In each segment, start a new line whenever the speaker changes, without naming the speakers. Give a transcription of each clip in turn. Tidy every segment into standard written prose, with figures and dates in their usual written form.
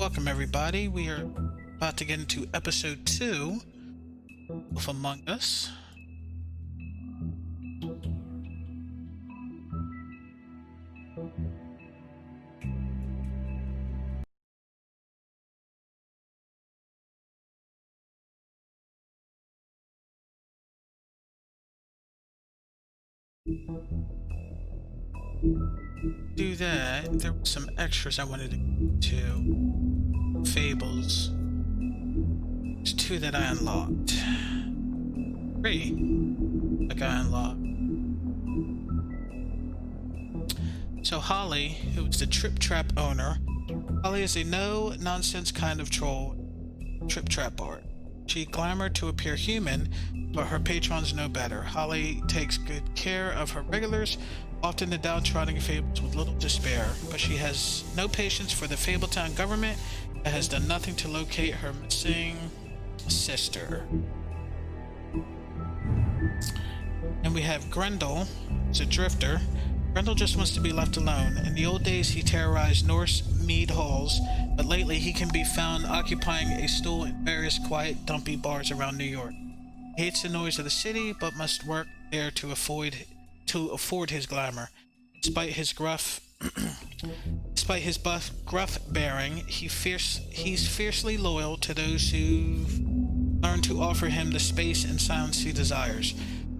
Welcome everybody. We are about to get into episode 2 of Among Us. Do that, there were some extras I wanted to get to. Fables. There's 2 that I unlocked. 3 that I unlocked. So Holly, who is the Trip Trap owner, Holly is a no-nonsense kind of troll Trip Trap art. She glamored to appear human, but her patrons know better. Holly takes good care of her regulars, often the downtrodden Fables with little to spare, but she has no patience for the Fabletown government that has done nothing to locate her missing sister. And we have Grendel, who's a drifter. Grendel just wants to be left alone. In the old days, he terrorized Norse mead halls, but lately he can be found occupying a stool in various quiet, dumpy bars around New York. He hates the noise of the city, but must work there to afford his glamour. Despite his gruff bearing, he's fiercely loyal to those who've learned to offer him the space and silence he desires.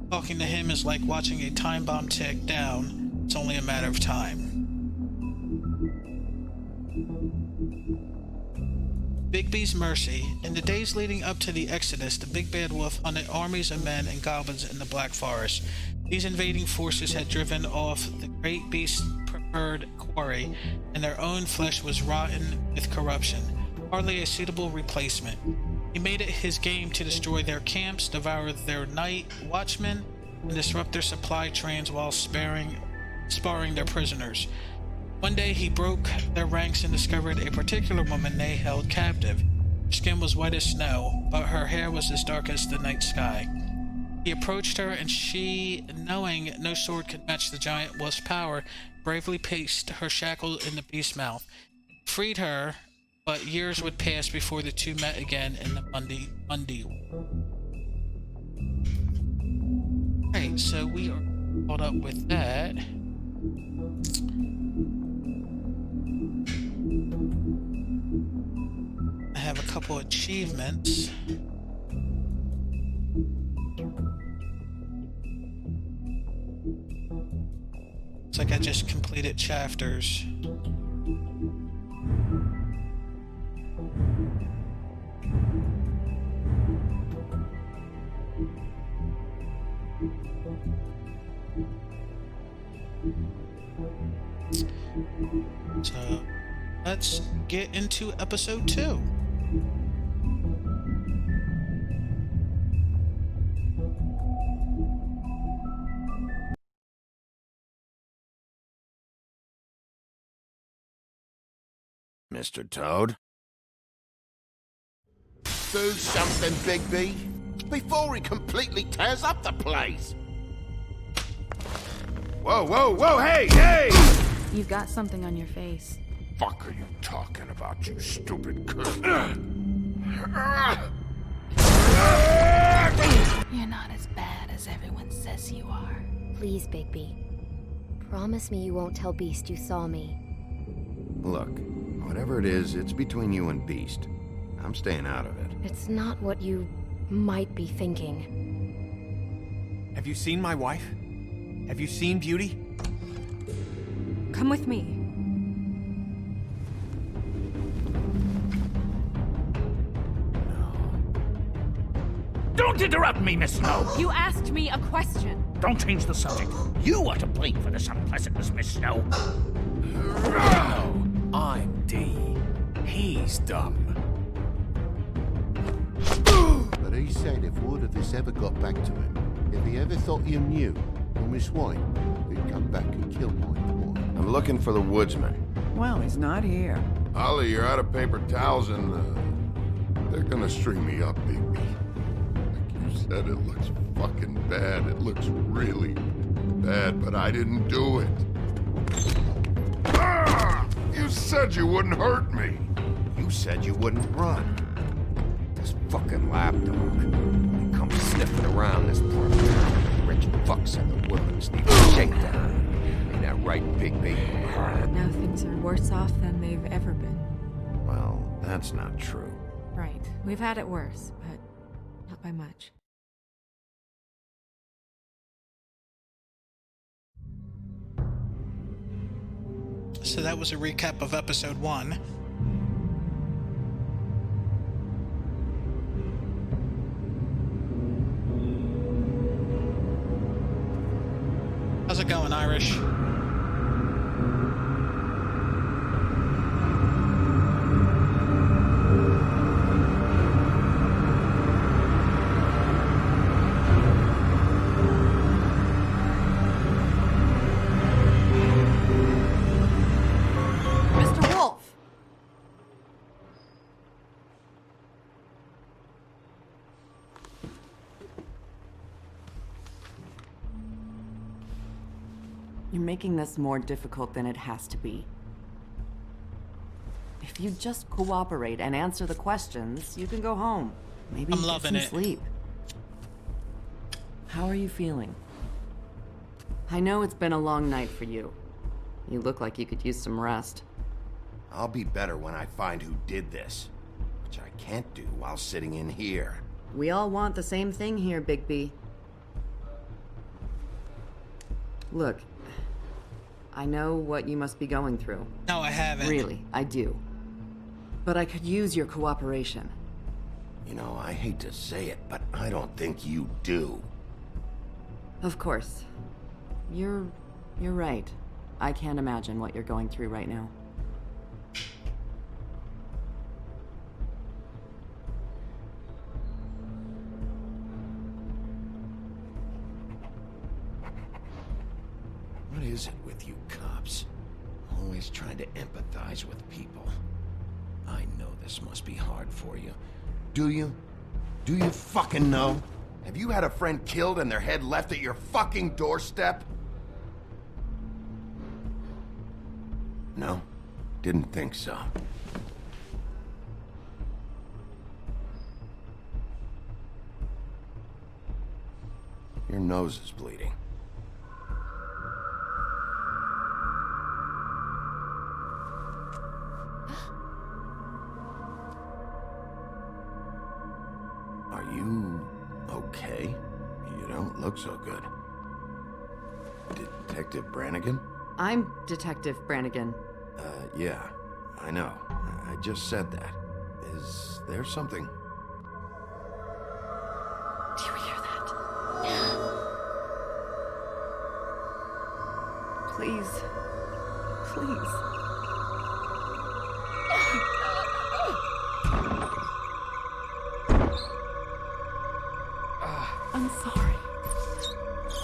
Talking to him is like watching a time bomb tick down. It's only a matter of time. Bigby's Mercy. In the days leading up to the Exodus, the Big Bad Wolf hunted armies of men and goblins in the Black Forest. These invading forces had driven off the great beast's preferred quarry, and their own flesh was rotten with corruption. Hardly a suitable replacement. He made it his game to destroy their camps, devour their night watchmen, and disrupt their supply trains while sparring their prisoners. One day he broke their ranks and discovered a particular woman they held captive. Her skin was white as snow, but her hair was as dark as the night sky. He approached her, and she, knowing no sword could match the giant wolf's power, bravely placed her shackle in the beast's mouth. He freed her, but years would pass before the two met again in the Mundy. Alright, so we are caught up with that. I have a couple achievements. Looks like I just completed chapters. So let's get into episode 2.
Mr. Toad?
Do something, Bigby, before he completely tears up the place.
Whoa, whoa, whoa, hey, hey!
You've got something on your face.
Fuck are you talking about, you stupid cunt?
You're not as bad as everyone says you are.
Please, Bigby. Promise me you won't tell Beast you saw me.
Look, whatever it is, it's between you and Beast. I'm staying out of it.
It's not what you might be thinking.
Have you seen my wife? Have you seen Beauty?
Come with me.
Don't interrupt me, Miss Snow!
You asked me a question.
Don't change the subject. You are to blame for this unpleasantness, Miss Snow. No,
I'm D. He's dumb.
But he said if word of this ever got back to him, if he ever thought you knew, or Miss White, he'd come back and kill my boy.
I'm looking for the woodsman.
Well, he's not here.
Holly, you're out of paper towels and, they're gonna string me up, Bigby. Like you said, it looks fucking bad. It looks really bad, but I didn't do it. You said you wouldn't hurt me. You
You said you wouldn't run. This fucking lapdog. He comes sniffing around this part of town. Rich fucks in the Woodlands need a shakedown. Ain't that right, Bigby?
Now things are worse off than they've ever been.
Well, that's not true.
Right. We've had it worse, but not by much.
So that was a recap of episode 1. How's it going, Irish?
Mr. Wolf!
You're making this more difficult than it has to be. If you just cooperate and answer the questions, you can go home. Maybe
I'm
get
loving
some
it.
sleep. How are you feeling? I know it's been a long night for you. You look like you could use some rest.
I'll be better when I find who did this. Which I can't do while sitting in here.
We all want the same thing here, Bigby. Look, I know what you must be going through.
No, I haven't.
Really, I do. But I could use your cooperation.
You know, I hate to say it, but I don't think you do.
Of course. You're right. I can't imagine what you're going through right now.
What is it with you cops? Always trying to empathize with people. I know this must be hard for you. Do you? Do you fucking know? Have you had a friend killed and their head left at your fucking doorstep? No? Didn't think so. Your nose is bleeding. Are you okay? You don't look so good. Detective Brannigan?
I'm Detective Brannigan.
Yeah, I know. I just said that. Is there something?
Do you hear that?
Please. Please. I'm sorry.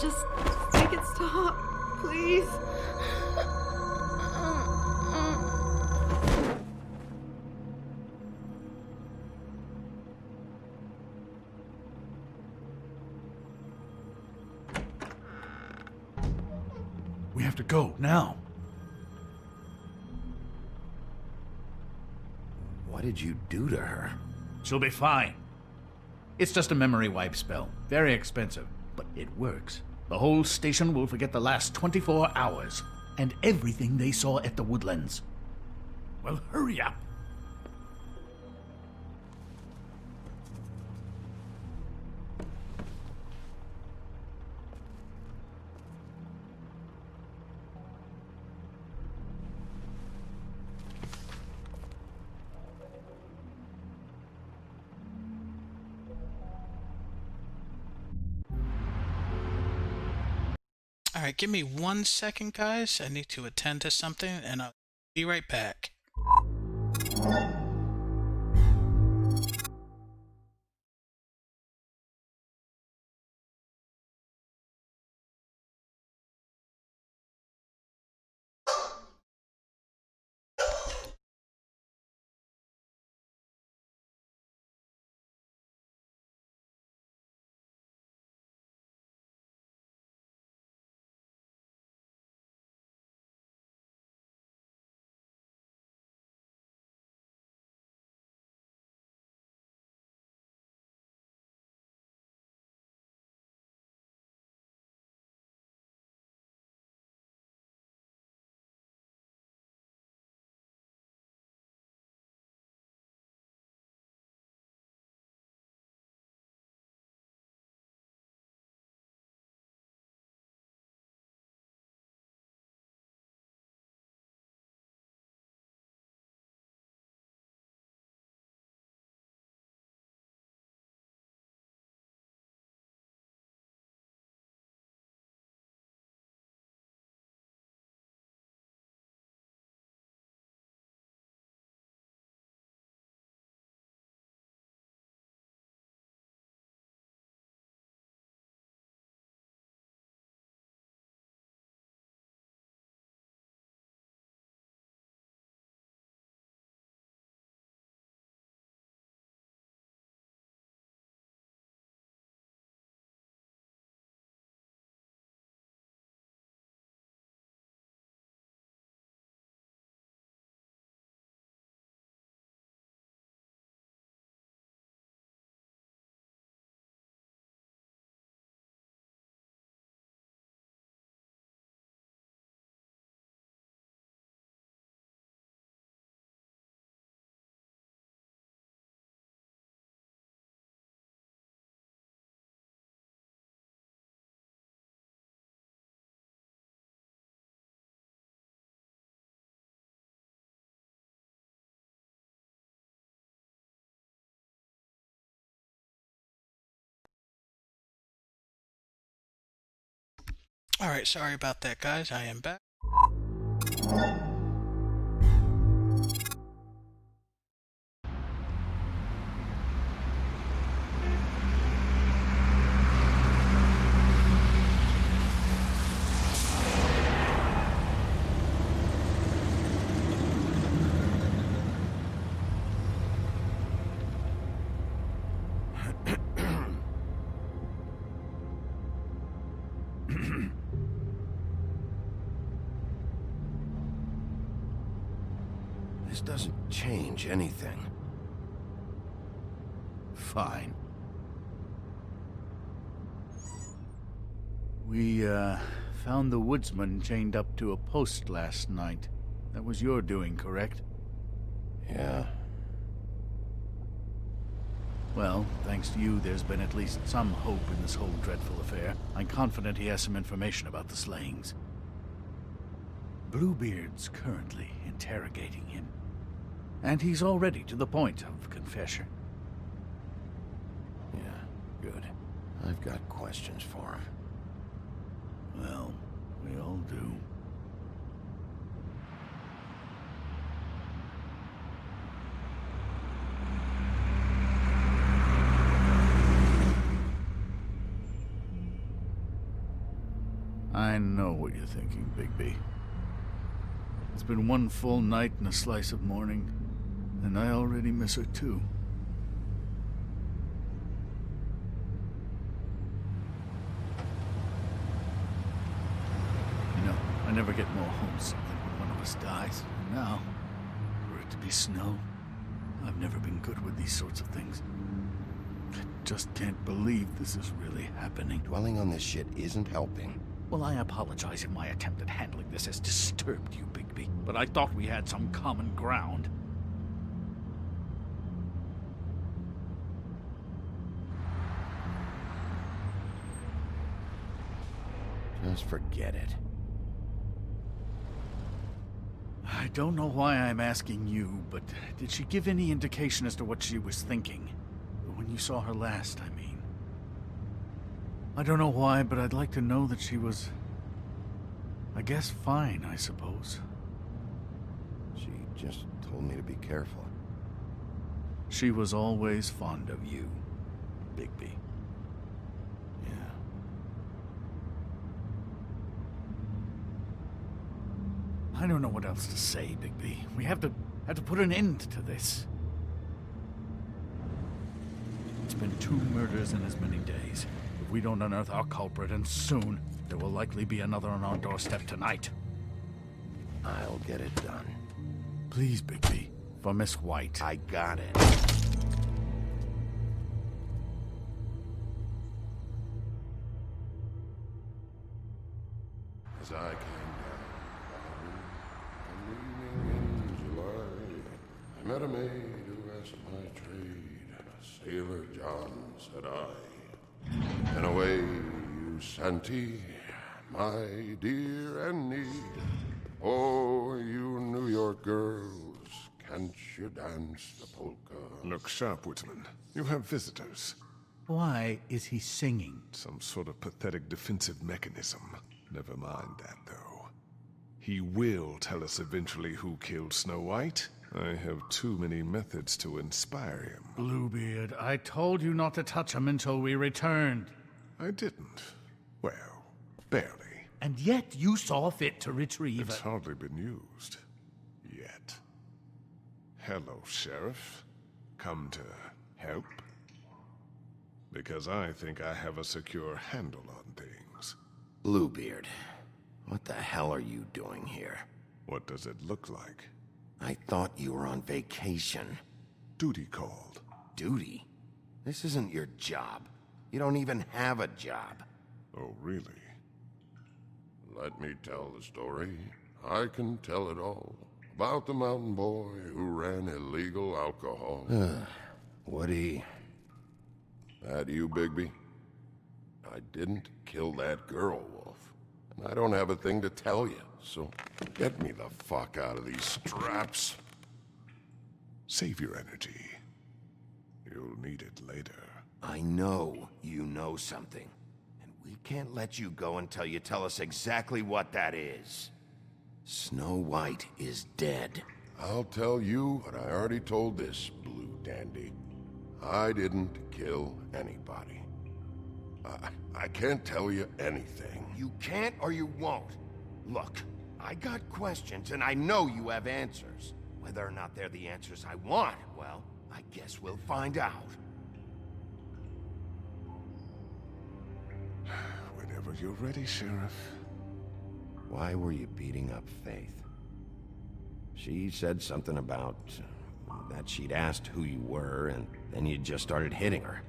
Just make it stop, please.
We have to go now.
What did you do to her?
She'll be fine. It's just a memory wipe spell. Very expensive, but it works. The whole station will forget the last 24 hours and everything they saw at the Woodlands. Well, hurry up.
All right, give me 1 second, guys. I need to attend to something, and I'll be right back. Alright, sorry about that, guys. I am back.
This doesn't change anything.
Fine. We, found the woodsman chained up to a post last night. That was your doing, correct?
Yeah.
Well, thanks to you, there's been at least some hope in this whole dreadful affair. I'm confident he has some information about the slayings. Bluebeard's currently interrogating him. And he's already to the point of confession.
Yeah, good. I've got questions for him.
Well, we all do. I know what you're thinking, Bigby. It's been one full night and a slice of morning, and I already miss her too. You know, I never get more homesick than when one of us dies. And now, for it to be snow, I've never been good with these sorts of things. I just can't believe this is really happening.
Dwelling on this shit isn't helping.
Well, I apologize if my attempt at handling this has disturbed you, Bigby, but I thought we had some common ground.
Just forget it.
I don't know why I'm asking you, but did she give any indication as to what she was thinking? When you saw her last, I mean. I don't know why, but I'd like to know that she was, I guess, fine, I suppose.
She just told me to be careful.
She was always fond of you, Bigby.
Yeah.
I don't know what else to say, Bigby. We have to put an end to this. It's been 2 murders in as many days. If we don't unearth our culprit, and soon, there will likely be another on our doorstep tonight.
I'll get it done.
Please, Bigby. For Miss White.
I got it. As I came down, leaning in July, I met a maid who asked my trade. Sailor John, said I. And away you Santi, my dear Annie. Oh, you New York girls, can't you dance the polka?
Look sharp, Woodsman. You have visitors.
Why is he singing?
Some sort of pathetic defensive mechanism. Never mind that, though. He will tell us eventually who killed Snow White. I have too many methods to inspire him.
Bluebeard, I told you not to touch him until we returned.
I didn't. Well, barely.
And yet you saw fit to retrieve
It's
it.
hardly been used. Yet. Hello, Sheriff. Come to help? Because I think I have a secure handle on things.
Bluebeard, what the hell are you doing here?
What does it look like?
I thought you were on vacation.
Duty called.
Duty? This isn't your job. You don't even have a job.
Oh, really?
Let me tell the story. I can tell it all. About the mountain boy who ran illegal alcohol.
Woody.
That you, Bigby? I didn't kill that girl, Wolf. And I don't have a thing to tell you, so get me the fuck out of these straps.
Save your energy. You'll need it later.
I know you know something. And We can't let you go until you tell us exactly what that is. Snow White is dead.
I'll tell you what I already told this blue dandy. I didn't kill anybody. I can't tell you anything.
You can't or you won't. Look, I got questions and I know you have answers. Whether or not they're the answers I want, well, I guess we'll find out.
Whenever you're ready, Sheriff.
Why were you beating up Faith? She said something about that she'd asked who you were, and then you just started hitting her.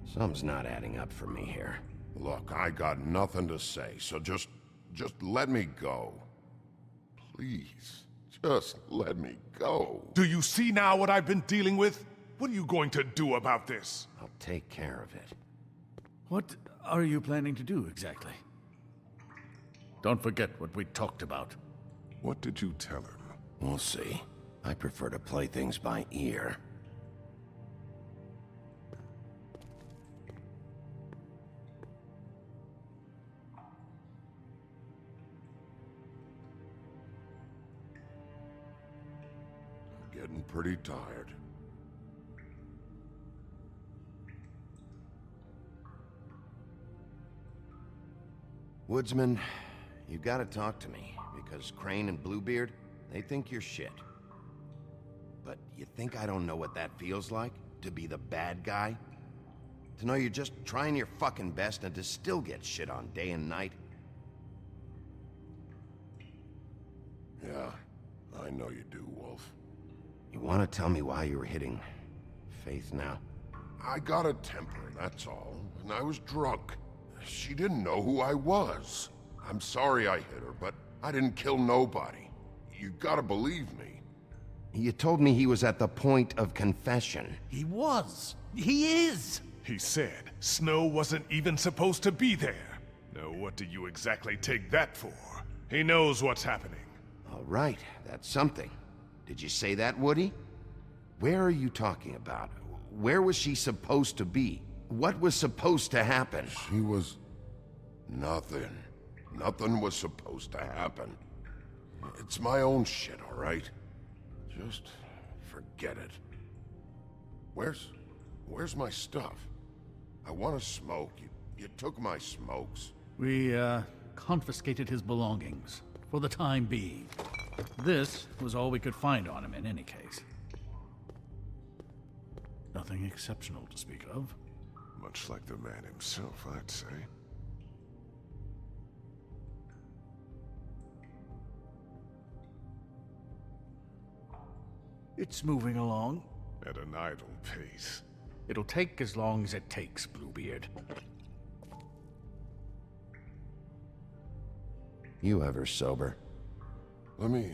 Something's not adding up for me here.
Look, I got nothing to say, so just let me go. Please, just let me go.
Do you see now what I've been dealing with? What are you going to do about this?
I'll take care of it.
What are you planning to do exactly? Don't forget what we talked about.
What did you tell him?
We'll see. I prefer to play things by ear.
I'm getting pretty tired.
Woodsman, you gotta talk to me, because Crane and Bluebeard, they think you're shit. But you think I don't know what that feels like? To be the bad guy? To know you're just trying your fucking best and to still get shit on day and night?
Yeah, I know you do, Wolf.
You wanna tell me why you were hitting Faith now?
I got a temper, that's all. And I was drunk. She didn't know who I was. I'm sorry I hit her, but I didn't kill nobody. You gotta believe me.
You told me he was at the point of confession.
He was. He is.
He said Snow wasn't even supposed to be there. Now what do you exactly take that for? He knows what's happening.
All right, that's something. Did you say that, Woody? Where are you talking about? Where was she supposed to be? What was supposed to happen?
She was... nothing. Nothing was supposed to happen. It's my own shit, all right? Just forget it. Where's my stuff? I want to smoke. You took my smokes.
We, confiscated his belongings, for the time being. This was all we could find on him in any case. Nothing exceptional to speak of.
Much like the man himself, I'd say.
It's moving along.
At an idle pace.
It'll take as long as it takes, Bluebeard.
You ever sober?
Let me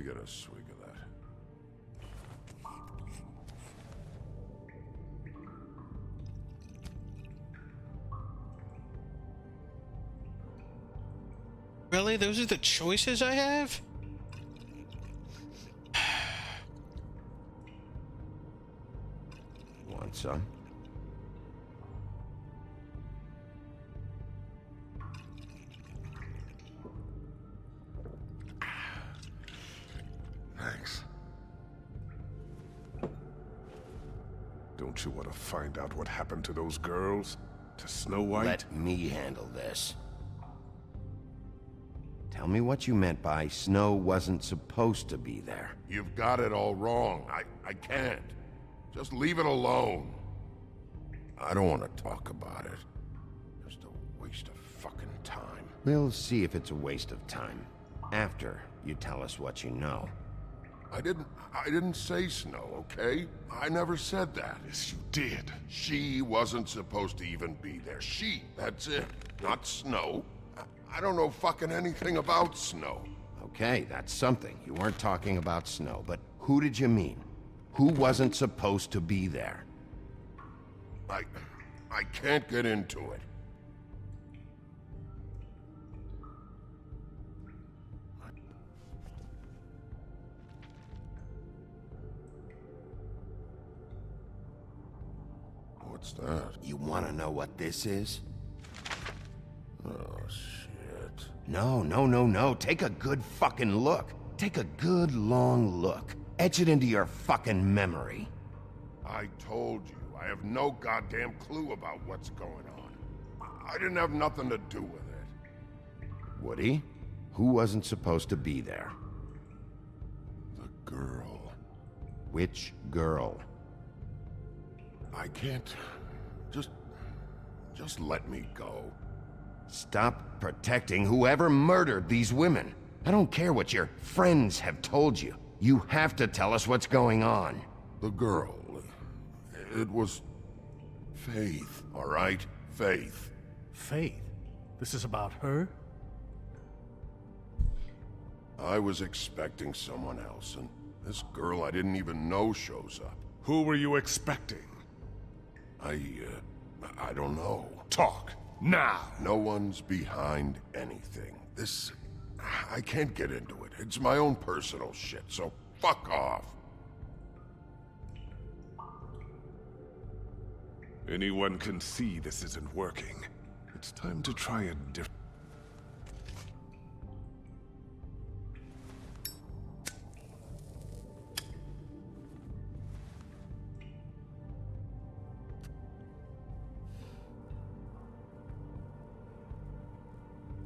get a swig of that.
Really? Those are the choices I have?
Want some?
Thanks. Don't you want to find out what happened to those girls? To Snow White?
Let me handle this. Tell me what you meant by Snow wasn't supposed to be there.
You've got it all wrong. I can't. Just leave it alone. I don't want to talk about it. Just a waste of fucking time.
We'll see if it's a waste of time. After you tell us what you know.
I didn't say Snow, okay? I never said that.
Yes, you did.
She wasn't supposed to even be there. That's it. Not Snow. I don't know fucking anything about Snow.
Okay, that's something. You weren't talking about Snow, but who did you mean? Who wasn't supposed to be there?
I can't get into it. What's that?
You want to know what this is?
Oh, shit.
No. Take a good fucking look. Take a good long look. Etch it into your fucking memory.
I told you, I have no goddamn clue about what's going on. I didn't have nothing to do with it.
Woody, who wasn't supposed to be there?
The girl.
Which girl?
I can't... Just let me go.
Stop protecting whoever murdered these women. I don't care what your friends have told you. You have to tell us what's going on.
The girl. It was... Faith, all right? Faith.
Faith? This is about her?
I was expecting someone else, and this girl I didn't even know shows up.
Who were you expecting?
I don't know.
Talk, now!
No one's behind anything. This... I can't get into it. It's my own personal shit, so fuck off.
Anyone can see this isn't working. It's time to try a different...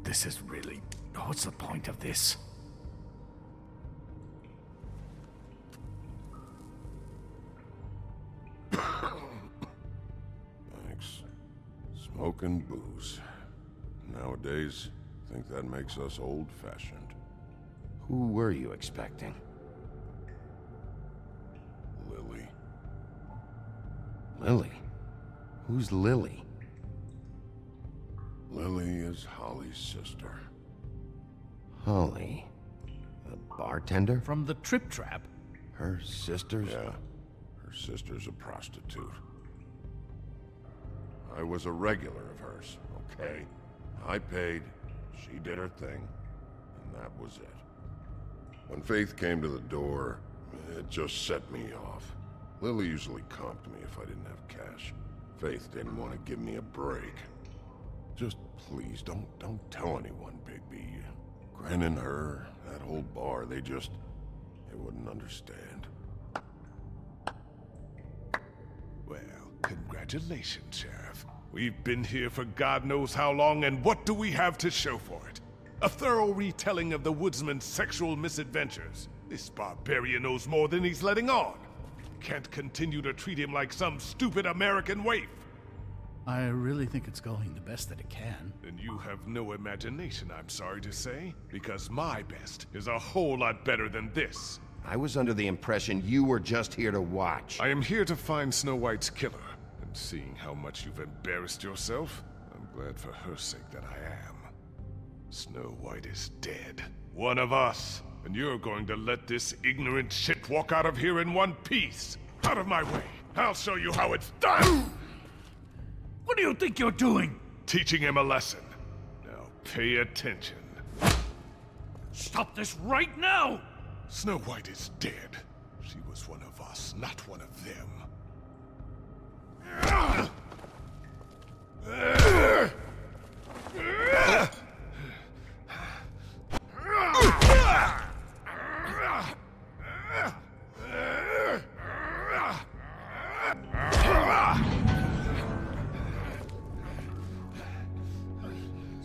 This is really... What's the point of this?
Thanks. Smoke and booze. Nowadays, I think that makes us old-fashioned.
Who were you expecting?
Lily.
Lily? Who's Lily?
Lily is Holly's sister.
Holly? The bartender?
From the Trip Trap?
Her sister's?
Yeah. Her sister's a prostitute. I was a regular of hers, okay? I paid, she did her thing, and that was it. When Faith came to the door, it just set me off. Lily usually comped me if I didn't have cash. Faith didn't want to give me a break. Just please, don't tell anyone, Bigby. Gren and her, that whole bar, they wouldn't understand.
Well, congratulations, Sheriff. We've been here for God knows how long, and what do we have to show for it? A thorough retelling of the woodsman's sexual misadventures. This barbarian knows more than he's letting on. Can't continue to treat him like some stupid American waif.
I really think it's going the best that it can.
And you have no imagination, I'm sorry to say, because my best is a whole lot better than this.
I was under the impression you were just here to watch.
I am here to find Snow White's killer, and seeing how much you've embarrassed yourself, I'm glad for her sake that I am. Snow White is dead. One of us. And you're going to let this ignorant shit walk out of here in one piece. Out of my way. I'll show you how it's done.
What do you think you're doing?
Teaching him a lesson. Now pay attention.
Stop this right now!
Snow White is dead. She was one of us, not one of them.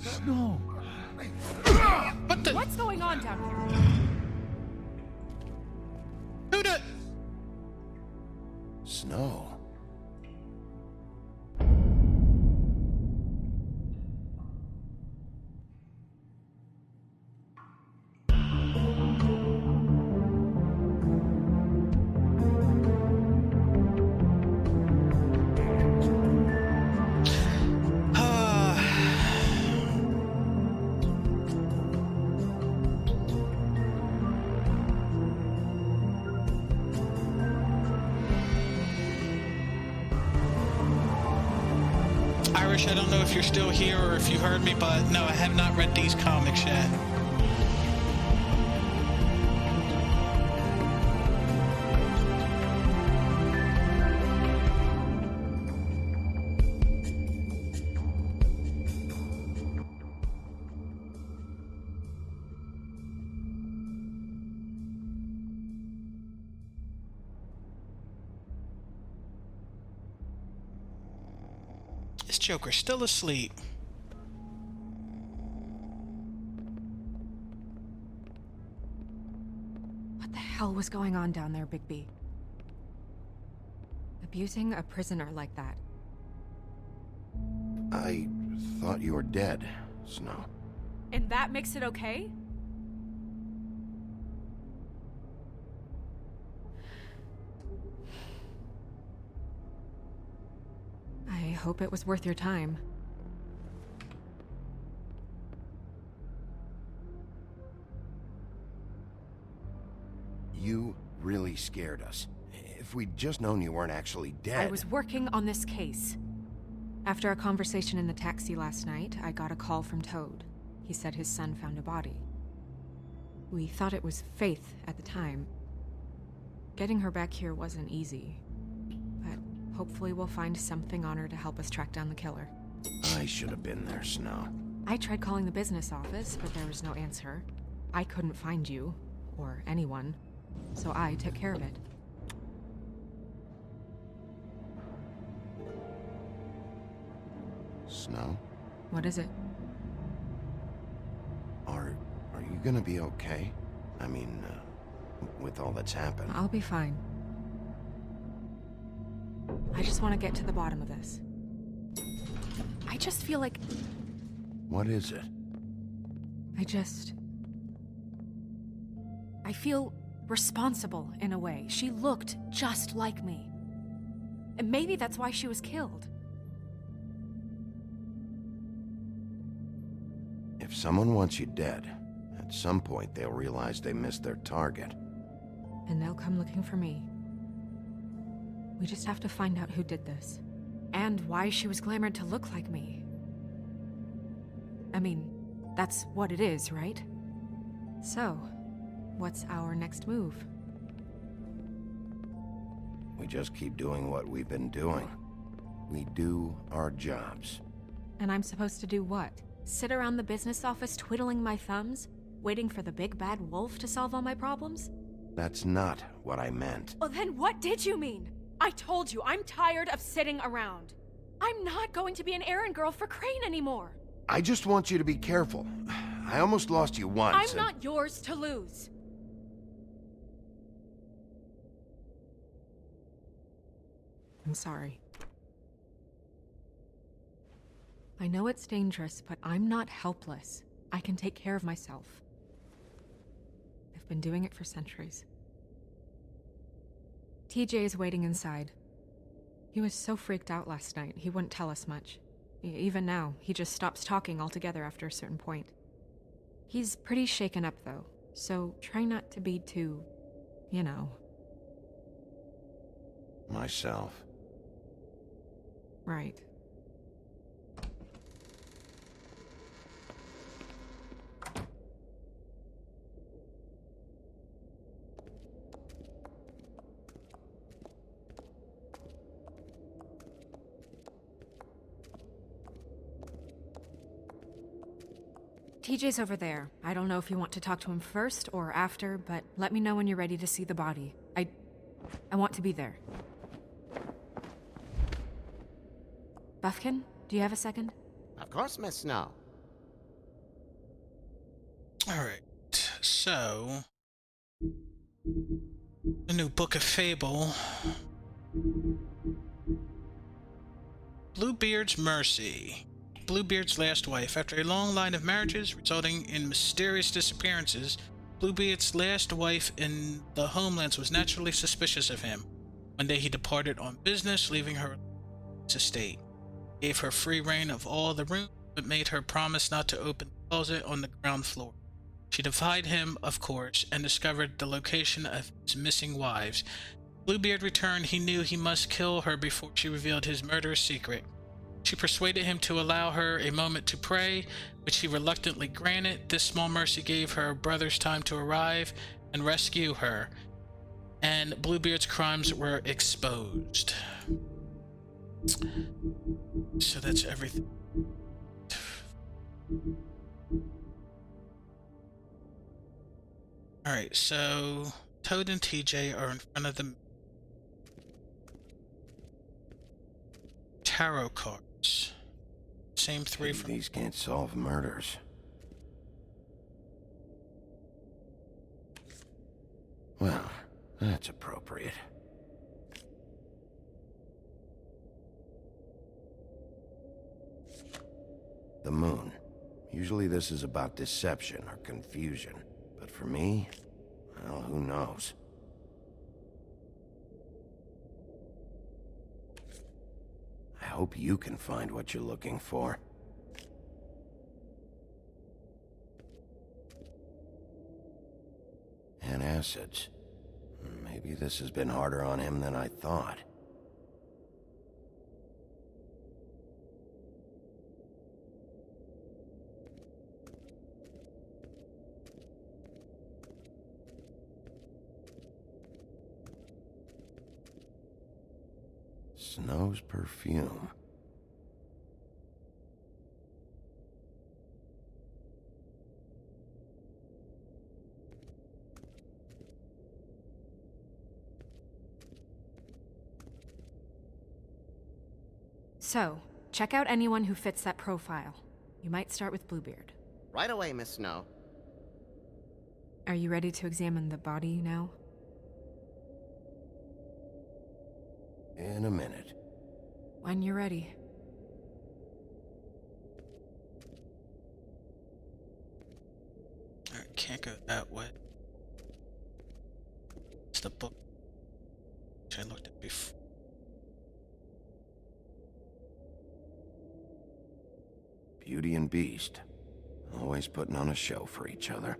Snow!
What's going on down here?
Who the...
Snow.
Irish, I don't know if you're still here or if you heard me, but no, I have not read these comics yet. This Joker's still asleep.
What the hell was going on down there, Bigby? Abusing a prisoner like that.
I thought you were dead, Snow.
And that makes it okay? I hope it was worth your time.
You really scared us. If we'd just known you weren't actually dead...
I was working on this case. After a conversation in the taxi last night, I got a call from Toad. He said his son found a body. We thought it was Faith at the time. Getting her back here wasn't easy. But hopefully we'll find something on her to help us track down the killer.
I should have been there, Snow.
I tried calling the business office, but there was no answer. I couldn't find you, or anyone, so I took care of it.
Snow?
What is it?
Are you gonna be okay? I mean, with all that's happened.
I'll be fine. I just want to get to the bottom of this. I just feel like...
What is it?
I feel responsible in a way. She looked just like me. And maybe that's why she was killed.
If someone wants you dead, at some point they'll realize they missed their target.
And they'll come looking for me. We just have to find out who did this. And why she was glamored to look like me. I mean, that's what it is, right? So, what's our next move?
We just keep doing what we've been doing. We do our jobs.
And I'm supposed to do what? Sit around the business office twiddling my thumbs? Waiting for the big bad wolf to solve all my problems?
That's not what I meant.
Well, then what did you mean? I told you, I'm tired of sitting around. I'm not going to be an errand girl for Crane anymore.
I just want you to be careful. I almost lost you once.
I'm not yours to lose. I'm sorry. I know it's dangerous, but I'm not helpless. I can take care of myself. I've been doing it for centuries. TJ is waiting inside. He was so freaked out last night, he wouldn't tell us much. Even now, he just stops talking altogether after a certain point. He's pretty shaken up, though, so try not to be too, you know.
Myself.
Right. TJ's over there. I don't know if you want to talk to him first or after, but let me know when you're ready to see the body. I want to be there. Buffkin, do you have a second?
Of course, Miss Snow.
Alright, so... the new book of Fable. Bluebeard's Mercy. Bluebeard's last wife. After a long line of marriages resulting in mysterious disappearances, Bluebeard's last wife in the homelands was naturally suspicious of him. One day he departed on business, leaving her his estate. He gave her free reign of all the rooms, but made her promise not to open the closet on the ground floor. She defied him, of course, and discovered the location of his missing wives. Bluebeard returned. He knew he must kill her before she revealed his murderous secret. She persuaded him to allow her a moment to pray, which he reluctantly granted. This small mercy gave her brothers time to arrive and rescue her, and Bluebeard's crimes were exposed. So that's everything. Alright, so Toad and TJ are in front of the tarot cards. same three
Maybe
from...
these can't solve murders. Well, that's appropriate. The moon. Usually this is about deception or confusion. But for me, well, who knows? I hope you can find what you're looking for. Antacids. Maybe this has been harder on him than I thought. Snow's perfume.
So, check out anyone who fits that profile. You might start with Bluebeard.
Right away, Miss Snow.
Are you ready to examine the body now?
In a minute.
When you're ready.
Alright, can't go that way. It's the book which I looked at before.
Beauty and Beast. Always putting on a show for each other.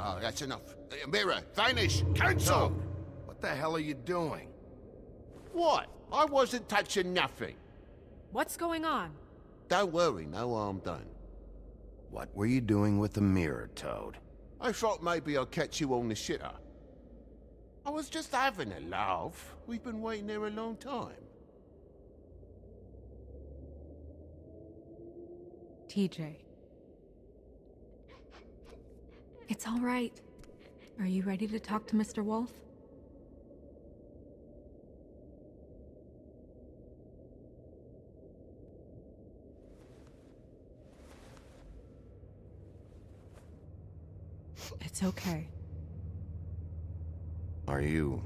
Oh, that's enough. Mirror, vanish, cancel!
Toad, what the hell are you doing?
What? I wasn't touching nothing.
What's going on?
Don't worry, no harm done.
What were you doing with the mirror, Toad?
I thought maybe I'd catch you on the shitter. I was just having a laugh. We've been waiting there a long time.
TJ. It's all right. Are you ready to talk to Mr. Wolf? It's okay.
Are you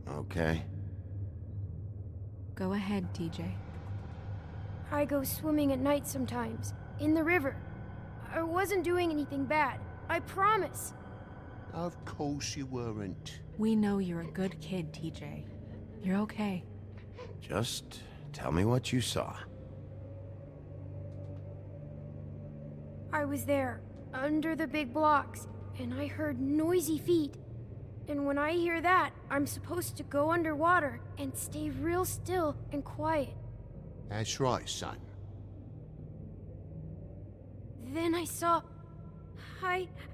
okay?
Go ahead, TJ.
I go swimming at night sometimes, in the river. I wasn't doing anything bad. I promise.
Of course you weren't.
We know you're a good kid, TJ. You're okay.
Just tell me what you saw.
I was there, under the big blocks, and I heard noisy feet. And when I hear that, I'm supposed to go underwater and stay real still and quiet.
That's right, son.
Then I saw...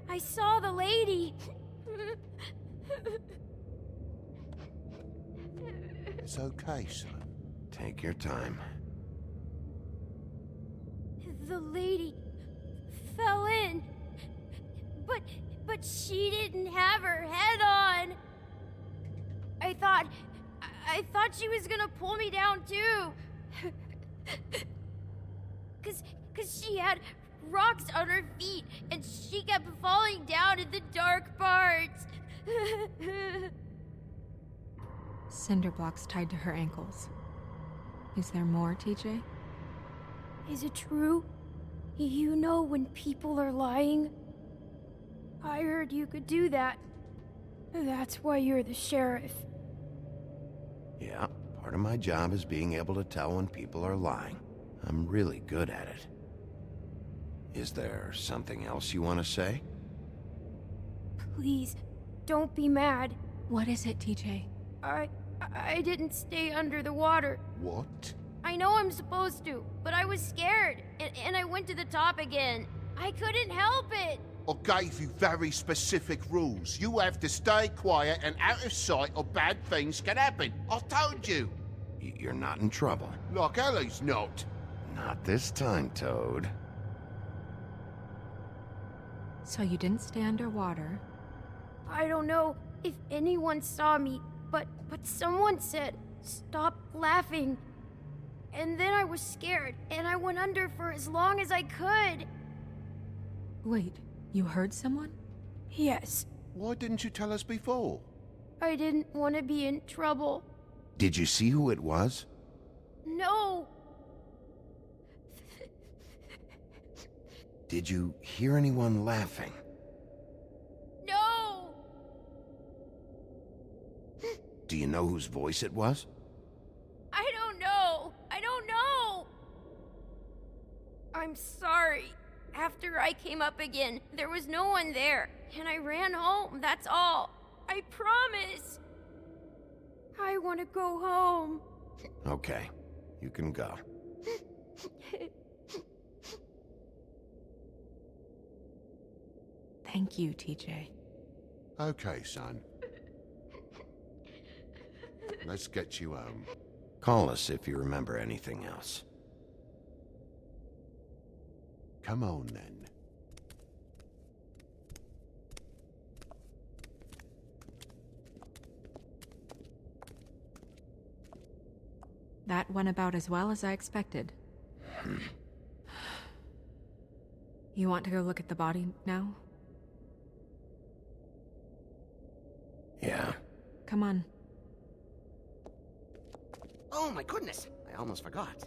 I saw the lady.
It's okay, son.
Take your time.
The lady fell in. But she didn't have her head on. I thought she was gonna pull me down too. Cause she had rocks on her feet and she kept falling down in the dark parts.
Cinder blocks tied to her ankles. Is there more, TJ?
Is it true? You know when people are lying? I heard you could do that. That's why you're the sheriff.
Yeah, part of my job is being able to tell when people are lying. I'm really good at it. Is there something else you want to say?
Please, don't be mad.
What is it, TJ?
I didn't stay under the water.
What?
I know I'm supposed to, but I was scared, and I went to the top again. I couldn't help it.
I gave you very specific rules. You have to stay quiet and out of sight or bad things can happen. I told you.
You're not in trouble.
Like Ellie's not.
Not this time, Toad.
So you didn't stay underwater.
I don't know if anyone saw me, but someone said, "Stop laughing." And then I was scared, and I went under for as long as I could.
Wait, you heard someone?
Yes.
Why didn't you tell us before?
I didn't want to be in trouble.
Did you see who it was?
No.
Did you hear anyone laughing?
No.
Do you know whose voice it was?
I don't know. I don't know. I'm sorry. After I came up again, there was no one there, and I ran home, that's all. I promise. I want to go home.
Okay, you can go.
Thank you, TJ.
Okay, son. Let's get you home.
Call us if you remember anything else.
Come on, then.
That went about as well as I expected. You want to go look at the body now?
Yeah.
Come on.
Oh my goodness, I almost forgot.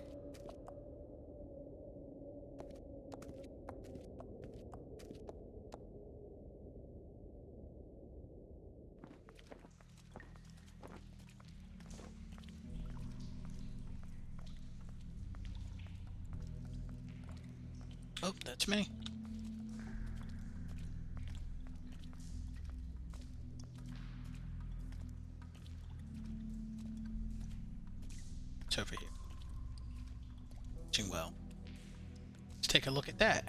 Oh, that's me. It's over here. Wishing well. Let's take a look at that.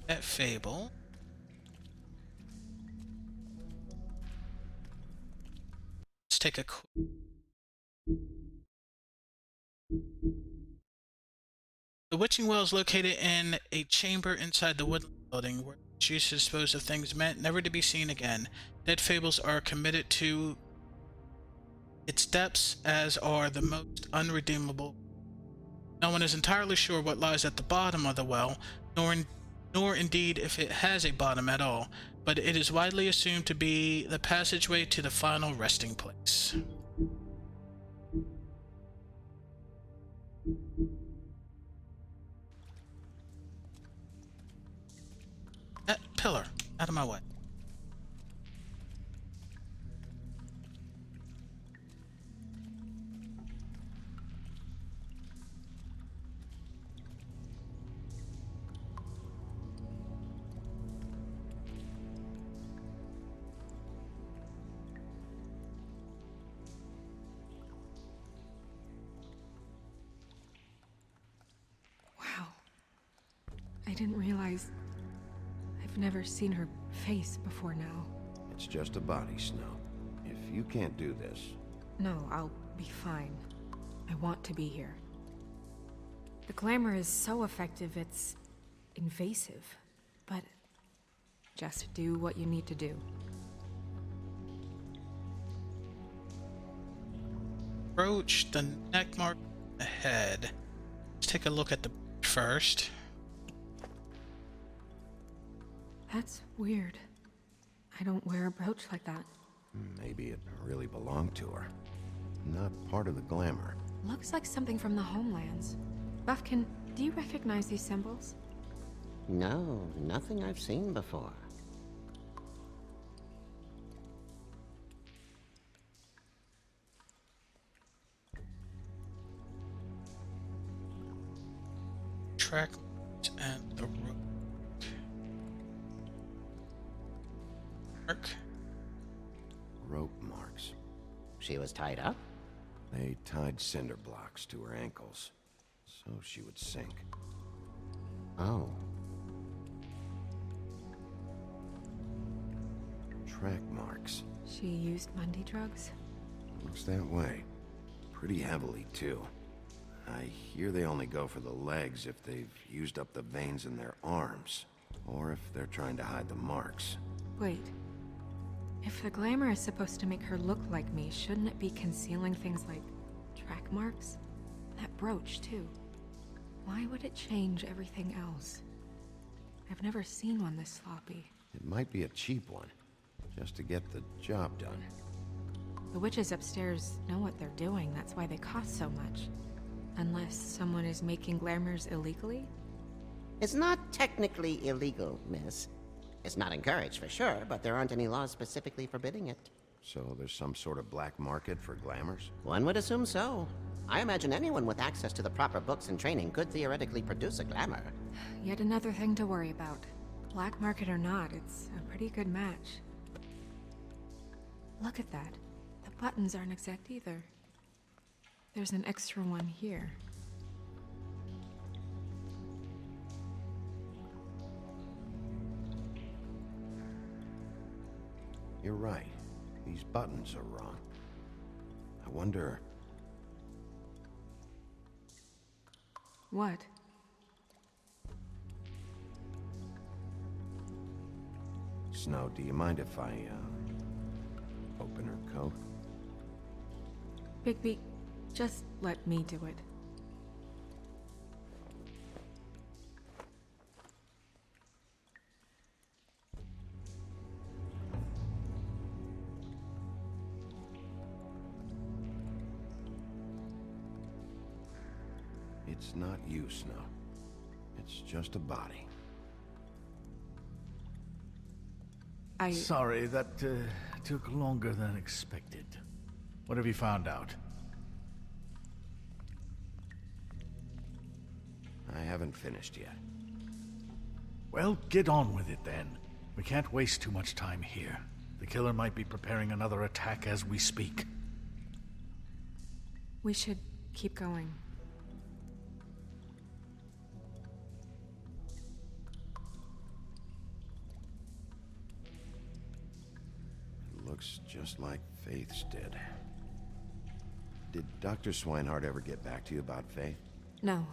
That fable. Let's take a The witching well is located in a chamber inside the woodland building where it's used to dispose of things meant never to be seen again. Dead fables are committed to its depths, as are the most unredeemable. No one is entirely sure what lies at the bottom of the well, nor indeed if it has a bottom at all, but it is widely assumed to be the passageway to the final resting place. That pillar, out of my way.
Wow. I didn't realize... I've never seen her face before now.
It's just a body, Snow. If you can't do this...
No, I'll be fine. I want to be here. The glamour is so effective, it's invasive. But just do what you need to do.
Approach the neck mark ahead. Let's take a look at the first.
That's weird. I don't wear a brooch like that.
Maybe it really belonged to her. Not part of the glamour.
Looks like something from the homelands. Buffkin, do you recognize these symbols?
No, nothing I've seen before.
track and the rope. Mark.
Rope marks.
She was tied up?
They tied cinder blocks to her ankles, so she would sink.
Oh.
Track marks.
She used Mundy drugs?
Looks that way. Pretty heavily, too. I hear they only go for the legs if they've used up the veins in their arms, or if they're trying to hide the marks.
Wait. If the glamour is supposed to make her look like me, shouldn't it be concealing things like track marks? That brooch, too. Why would it change everything else? I've never seen one this sloppy.
It might be a cheap one, just to get the job done.
The witches upstairs know what they're doing, that's why they cost so much. Unless someone is making glamours illegally?
It's not technically illegal, miss. It's not encouraged for sure, but there aren't any laws specifically forbidding it.
So there's some sort of black market for glamours?
One would assume so. I imagine anyone with access to the proper books and training could theoretically produce a glamour.
Yet another thing to worry about. Black market or not, it's a pretty good match. Look at that. The buttons aren't exact either. There's an extra one here.
You're right. These buttons are wrong. I wonder...
What?
Snow, do you mind if I, open her coat?
Bigby, just let me do it.
It's not you, Snow. It's just a body.
Sorry, that took longer than expected. What have you found out?
I haven't finished yet.
Well, get on with it then. We can't waste too much time here. The killer might be preparing another attack as we speak.
We should keep going.
Looks just like Faith's did. Did Dr. Swinehart ever get back to you about Faith?
No.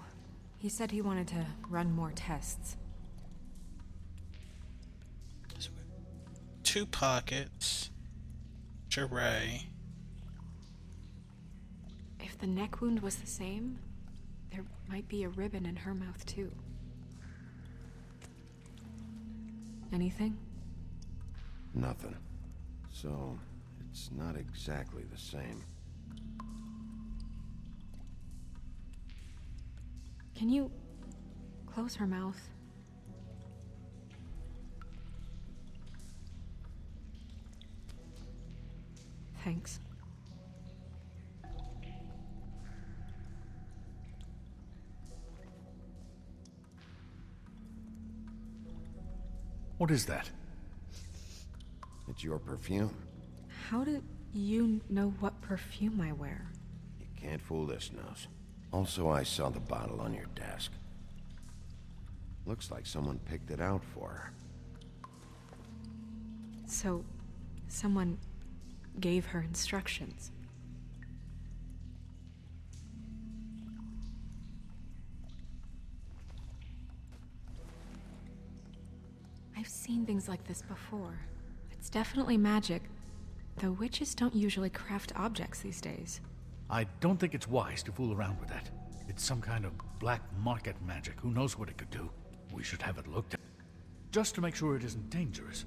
He said he wanted to run more tests.
2 pockets. Jeray.
If the neck wound was the same, there might be a ribbon in her mouth too. Anything?
Nothing. So, it's not exactly the same.
Can you close her mouth? Thanks.
What is that?
It's your perfume.
How do you know what perfume I wear?
You can't fool this nose. Also, I saw the bottle on your desk. Looks like someone picked it out for her.
So, someone gave her instructions. I've seen things like this before. It's definitely magic, though witches don't usually craft objects these days.
I don't think it's wise to fool around with that. It's some kind of black market magic. Who knows what it could do? We should have it looked at. Just to make sure it isn't dangerous.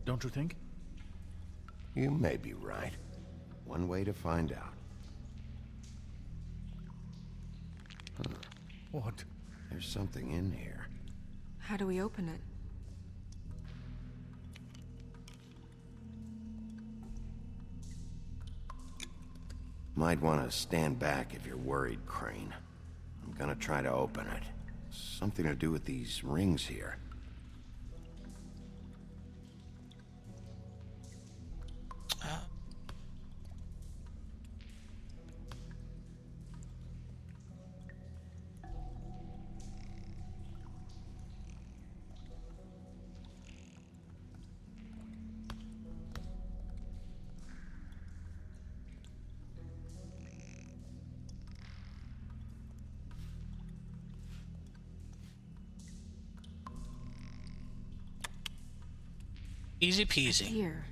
Don't you think?
You may be right. One way to find out. Huh.
What?
There's something in here.
How do we open it?
Might want to stand back if you're worried, Crane. I'm gonna try to open it. Something to do with these rings here.
Easy peasy.
Here.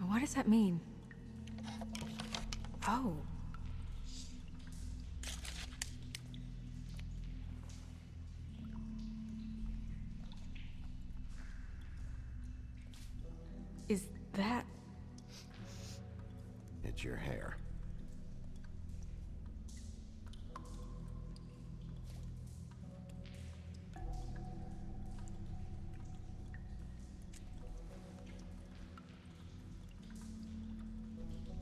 What does that mean? Oh. Is that...
It's your hair.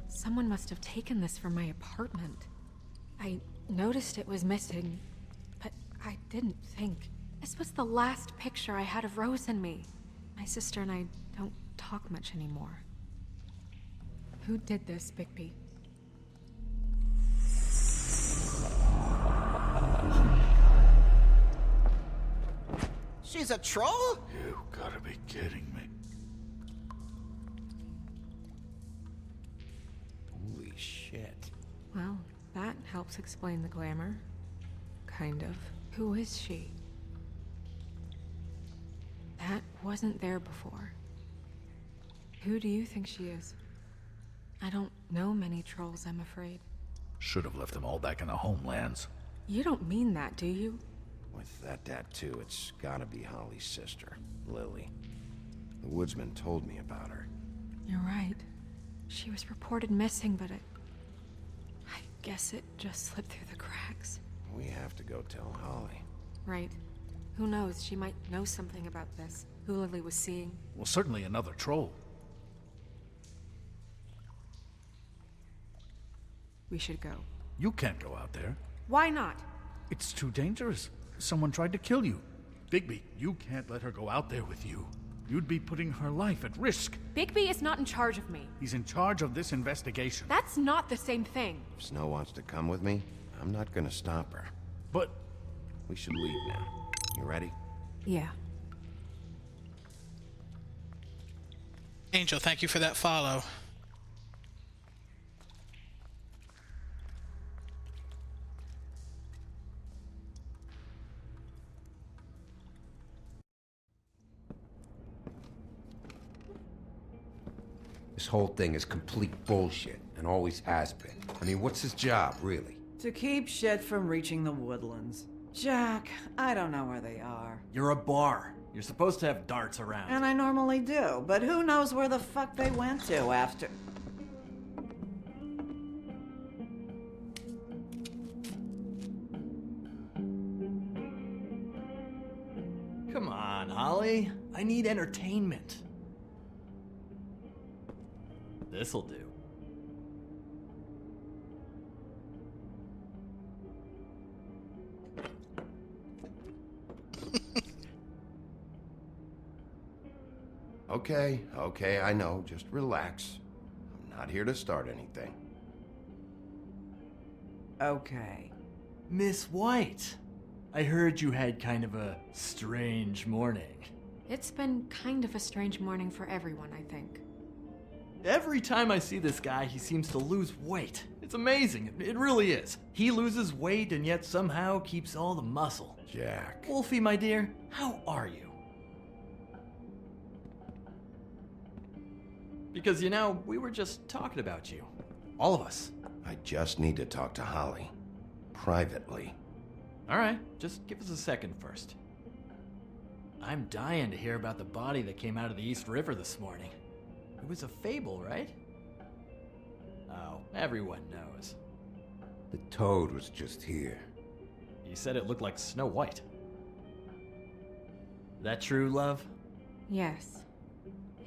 Someone must have taken this from my apartment. I noticed it was missing, but I didn't think. This was the last picture I had of Rose and me. My sister and I don't talk much anymore. Who did this, Bigby?
She's a troll?
You gotta be kidding me.
Holy shit.
Well, that helps explain the glamour. Kind of. Who is she? That wasn't there before. Who do you think she is? I don't know many trolls, I'm afraid.
Should have left them all back in the homelands.
You don't mean that, do you?
With that tattoo, it's gotta be Holly's sister, Lily. The woodsman told me about her.
You're right. She was reported missing, but I guess it just slipped through the cracks.
We have to go tell Holly.
Right. Who knows? She might know something about this. Who Lily was seeing.
Well, certainly another troll.
We should go.
You can't go out there.
Why not?
It's too dangerous. Someone tried to kill you. Bigby, you can't let her go out there with you. You'd be putting her life at risk.
Bigby is not in charge of me.
He's in charge of this investigation.
That's not the same thing.
If Snow wants to come with me, I'm not gonna stop her.
But...
we should leave now. You ready?
Yeah.
Angel, thank you for that follow.
This whole thing is complete bullshit, and always has been. I mean, what's his job, really?
To keep shit from reaching the woodlands. Jack, I don't know where they are.
You're a bar. You're supposed to have darts around.
And I normally do, but who knows where the fuck they went to after...
Come on, Holly. I need entertainment. This'll do.
Okay, I know. Just relax. I'm not here to start anything.
Okay.
Miss White, I heard you had kind of a strange morning.
It's been kind of a strange morning for everyone, I think.
Every time I see this guy, he seems to lose weight. It's amazing. It really is. He loses weight and yet somehow keeps all the muscle.
Jack.
Wolfie, my dear, how are you? Because, you know, we were just talking about you. All of us.
I just need to talk to Holly. Privately.
All right, just give us a second first. I'm dying to hear about the body that came out of the East River this morning. It was a fable, right? Oh, everyone knows.
The toad was just here.
You said it looked like Snow White. That true, love?
Yes,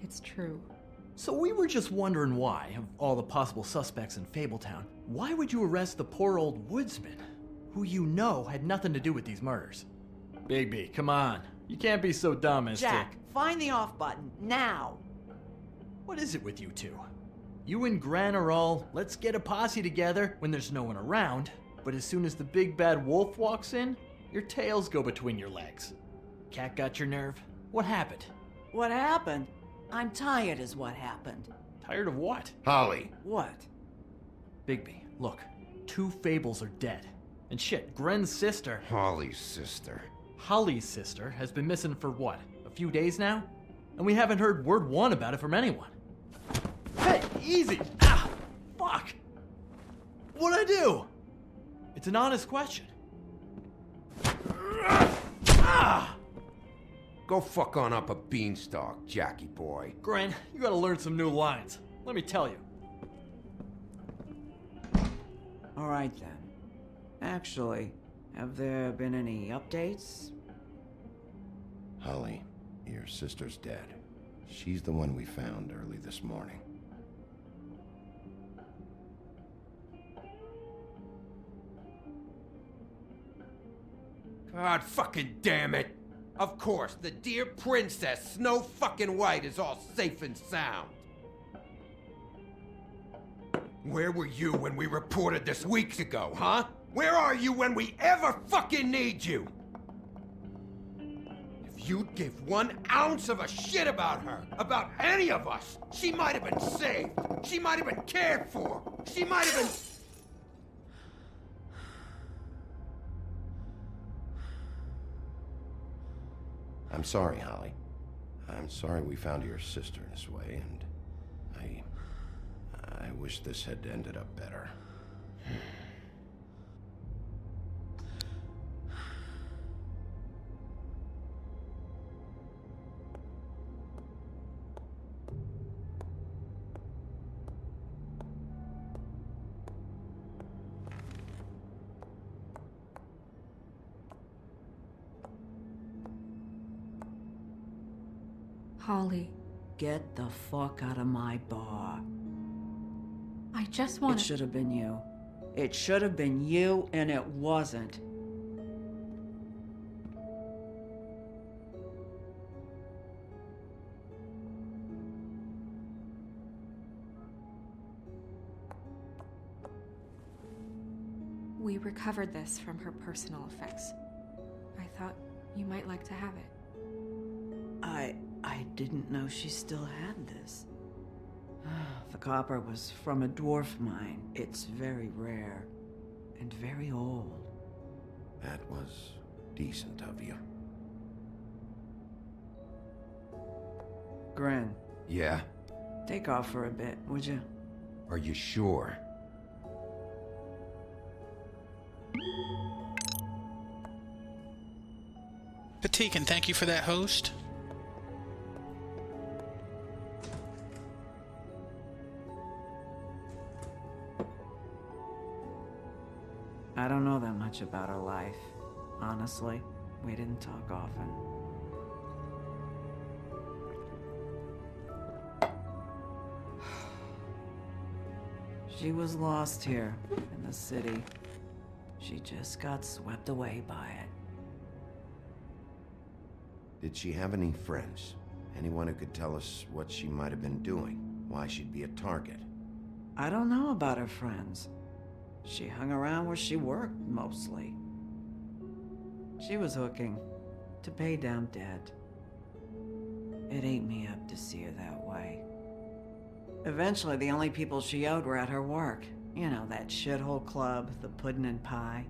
it's true.
So we were just wondering why, of all the possible suspects in Fabletown, why would you arrest the poor old woodsman, who you know had nothing to do with these murders? Bigby, come on. You can't be so dumb as
Jack, find the off button, now!
What is it with you two? You and Gran are all, let's get a posse together when there's no one around, but as soon as the big bad wolf walks in, your tails go between your legs. Cat got your nerve? What happened?
What happened? I'm tired is what happened.
Tired of what?
Holly.
What?
Bigby, look. 2 fables are dead. And shit, Gren's sister...
Holly's sister.
Holly's sister has been missing for what? A few days now? And we haven't heard word one about it from anyone. Hey, easy! Ah! Fuck! What'd I do? It's an honest question. Ah!
Go fuck on up a beanstalk, Jackie boy.
Gren, you gotta learn some new lines. Let me tell you.
All right then. Actually, have there been any updates?
Holly, your sister's dead. She's the one we found early this morning.
God fucking damn it! Of course, the dear princess, Snow fucking White, is all safe and sound. Where were you when we reported this weeks ago, huh? Where are you when we ever fucking need you? If you'd give 1 ounce of a shit about her, about any of us, she might have been saved. She might have been cared for. She might have been...
I'm sorry, Holly. I'm sorry we found your sister this way, and I wish this had ended up better.
Holly,
Get the fuck out of my bar.
I just want
It should have been you. It should have been you, and it wasn't.
We recovered this from her personal effects. I thought you might like to have it.
I didn't know she still had this. The copper was from a dwarf mine. It's very rare and very old.
That was decent of you.
Gren.
Yeah?
Take off for a bit, would you?
Are you sure?
Patikan, thank you for that, host.
I don't know that much about her life. Honestly, we didn't talk often. She was lost here in the city. She just got swept away by it.
Did she have any friends? Anyone who could tell us what she might have been doing? Why she'd be a target?
I don't know about her friends. She hung around where she worked, mostly. She was hooking to pay down debt. It ate me up to see her that way. Eventually, the only people she owed were at her work. You know, that shithole club, the Puddin' and Pie.